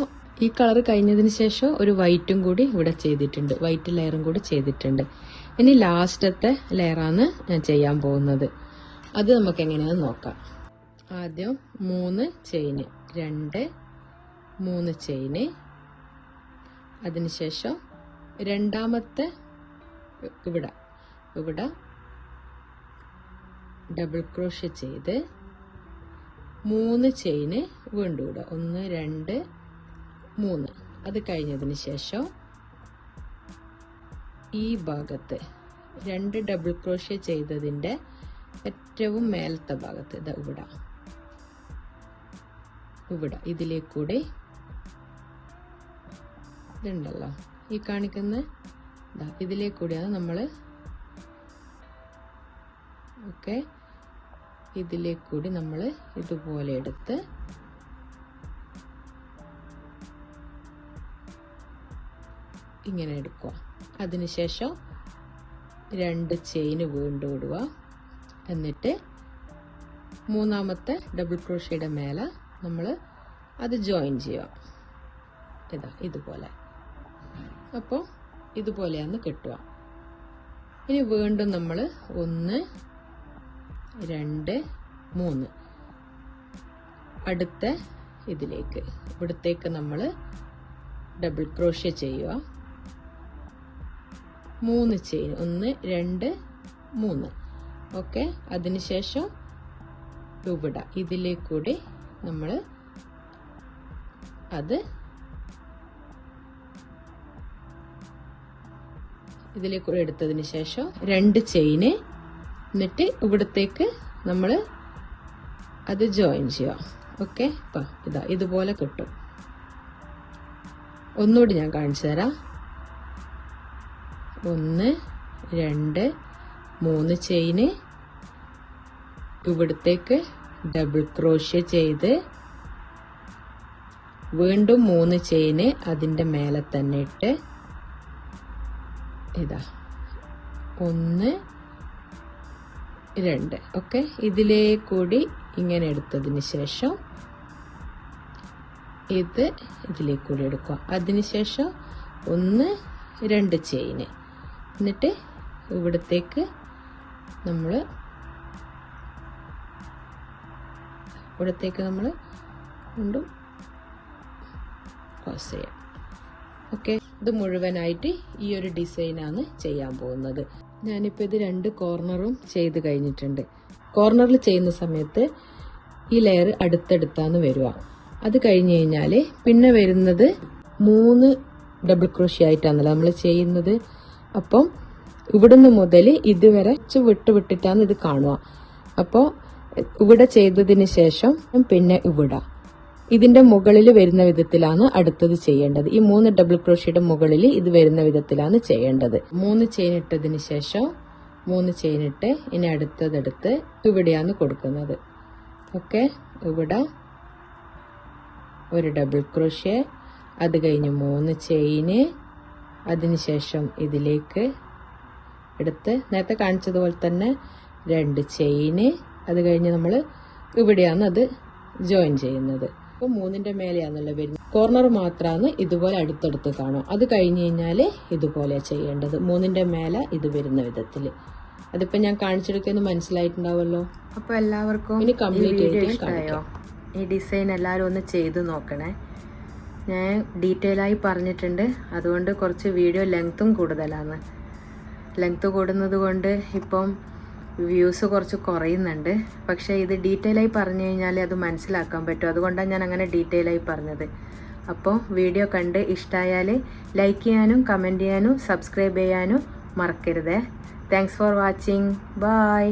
ഈ കളർ കഴിഞ്ഞതിന് ശേഷം ഒരു വൈറ്റും കൂടി ഇവിടെ ചെയ്തിട്ടുണ്ട്, വൈറ്റ് ലെയറും കൂടി ചെയ്തിട്ടുണ്ട്. ഇനി ലാസ്റ്റത്തെ ലെയറാണ് ഞാൻ ചെയ്യാൻ പോകുന്നത്. അത് നമുക്ക് എങ്ങനെയാണെന്ന് നോക്കാം. ആദ്യം 3 ചെയിന്, 2 3 ചെയിന്, അതിനുശേഷം രണ്ടാമത്തെ ഇവിടെ ഡബിൾ ക്രോഷ്യ ചെയ്ത് 3 ചെയിന് വീണ്ടും ഇവിടെ 1 2 3. അത് കഴിഞ്ഞതിന് ശേഷം ഈ ഭാഗത്ത് 2 ഡബിൾ ക്രോഷ്യ ചെയ്തതിന്റെ ഏറ്റവും മേലത്തെ ഭാഗത്ത് ഇവിടെ ഇതിലേക്കൂടെ ഇതുണ്ടല്ലോ ഈ കാണിക്കുന്ന ഇതിലേക്കൂടിയാണ് നമ്മള് ഓക്കെ ഇതിലേക്കൂടി നമ്മൾ ഇതുപോലെ എടുത്ത് ഇങ്ങനെ എടുക്കുക. അതിനുശേഷം 2 ചെയിന് വീണ്ടും ഇടുക. എന്നിട്ട് മൂന്നാമത്തെ ഡബിൾ ക്രോഷ്യയുടെ മേലെ നമ്മൾ അത് ജോയിൻ ചെയ്യുക. ഇതുപോലെ. അപ്പോൾ ഇതുപോലെയാണ് കിട്ടുക. ഇനി വീണ്ടും നമ്മൾ 1 2 3 അടുത്ത ഇവിടത്തേക്ക് നമ്മൾ ഡബിൾ ക്രോഷ്യ ചെയ്യുക. 3 ചെയിൻ 1 2 3. ഓക്കെ, അതിനുശേഷം ഇതിലേക്കൂടി നമ്മൾ അത് ഇതിലേക്ക് എടുത്തതിന് ശേഷം 2 ചെയിന്, എന്നിട്ട് ഇവിടത്തേക്ക് നമ്മൾ അത് ജോയിൻ ചെയ്യാം. ഓക്കെ, ഇപ്പം ഇതാ ഇതുപോലെ കിട്ടും. ഒന്നുകൂടി ഞാൻ കാണിച്ചു തരാം. 1 2 3 ചെയിന്, ഇവിടത്തേക്ക് ഡബിൾ ക്രോഷ്യ ചെയ്ത് വീണ്ടും 3 ചെയിന് അതിൻ്റെ മേലെ തന്നെ ഇട്ട് ഇതാ 1 2. ഓക്കെ, ഇതിലേക്കൂടി ഇങ്ങനെ എടുത്തതിന് ശേഷം ഇത് ഇതിലേക്കൂടി എടുക്കുക. അതിനുശേഷം 1 2 ചെയിന്, എന്നിട്ട് ഇവിടത്തേക്ക് നമ്മൾ വീണ്ടും ക്രോസ് ചെയ്യാം. ഓക്കെ, ഇത് മുഴുവനായിട്ട് ഈ ഒരു ഡിസൈനാണ് ചെയ്യാൻ പോകുന്നത്. ഞാനിപ്പോൾ ഇത് 2 കോർണറും ചെയ്ത് കഴിഞ്ഞിട്ടുണ്ട്. കോർണറിൽ ചെയ്യുന്ന സമയത്ത് ഈ ലെയർ അടുത്തടുത്താണ് വരിക. അത് കഴിഞ്ഞ് കഴിഞ്ഞാൽ പിന്നെ വരുന്നത് 3 ഡബിൾ ക്രോഷ്യ ആയിട്ടാണല്ലോ നമ്മൾ ചെയ്യുന്നത്. അപ്പം ഇവിടുന്ന് മുതൽ ഇതുവരെ വിട്ടിട്ടാണ് ഇത് കാണുക. അപ്പോൾ ഇവിടെ ചെയ്തതിന് ശേഷം പിന്നെ ഇവിടെ ഇതിന്റെ മുകളിൽ വരുന്ന വിധത്തിലാണ് അടുത്തത് ചെയ്യേണ്ടത്. ഈ 3 ഡബിൾ ക്രോഷ്യയുടെ മുകളിൽ ഇത് വരുന്ന വിധത്തിലാണ് ചെയ്യേണ്ടത്. 3 ചെയിൻ ഇട്ടതിന് ശേഷം 3 ചെയിൻ ഇട്ട് ഇനി അടുത്തതെടുത്ത് ഇവിടെയാണ് കൊടുക്കുന്നത്. ഓക്കെ, ഇവിടെ ഒരു ഡബിൾ ക്രോഷ്യ, അത് കഴിഞ്ഞ് 3 ചെയിന്, അതിനുശേഷം ഇതിലേക്ക് എടുത്ത് നേരത്തെ കാണിച്ചതുപോലെ തന്നെ 2 ചെയിന്, അത് കഴിഞ്ഞ് നമ്മൾ ഇവിടെയാണ് അത് ജോയിൻ ചെയ്യുന്നത്. അപ്പോൾ 3ന്റെ മേലെയാണല്ലോ വരുന്നത്. കോർണർ മാത്രമാണ് ഇതുപോലെ അടുത്തടുത്ത് കാണും. അത് കഴിഞ്ഞ് കഴിഞ്ഞാൽ ഇതുപോലെ ചെയ്യേണ്ടത്, 3ന്റെ മേലെ ഇത് വരുന്ന വിധത്തിൽ. അതിപ്പോ ഞാൻ കാണിച്ചെടുക്കുന്നത് മനസ്സിലായിട്ടുണ്ടാവുമല്ലോ. അപ്പോൾ എല്ലാവർക്കും ഇനി കംപ്ലീറ്റ് ഇഷ്ടമായോ? ഈ ഡിസൈൻ എല്ലാവരും ഒന്ന് ചെയ്ത് നോക്കണേ. ഞാൻ ഡീറ്റെയിൽ ആയി പറഞ്ഞിട്ടുണ്ട്, അതുകൊണ്ട് കുറച്ച് വീഡിയോ ലെങ്ത്തും കൂടുതലാണ്. ലെങ്ത്ത് കൂടുന്നത് കൊണ്ട് ഇപ്പം വ്യൂസ് കുറച്ച് കുറയുന്നുണ്ട്. പക്ഷേ ഇത് ഡീറ്റെയിൽ ആയി പറഞ്ഞു കഴിഞ്ഞാൽ അത് മനസ്സിലാക്കാൻ പറ്റും. അതുകൊണ്ടാണ് ഞാൻ അങ്ങനെ ഡീറ്റെയിൽ ആയി പറഞ്ഞത്. അപ്പോൾ വീഡിയോ കണ്ട് ഇഷ്ടമായാൽ ലൈക്ക് ചെയ്യാനും കമൻറ്റ് ചെയ്യാനും സബ്സ്ക്രൈബ് ചെയ്യാനും മറക്കരുത്. Thanks for watching. ബൈ.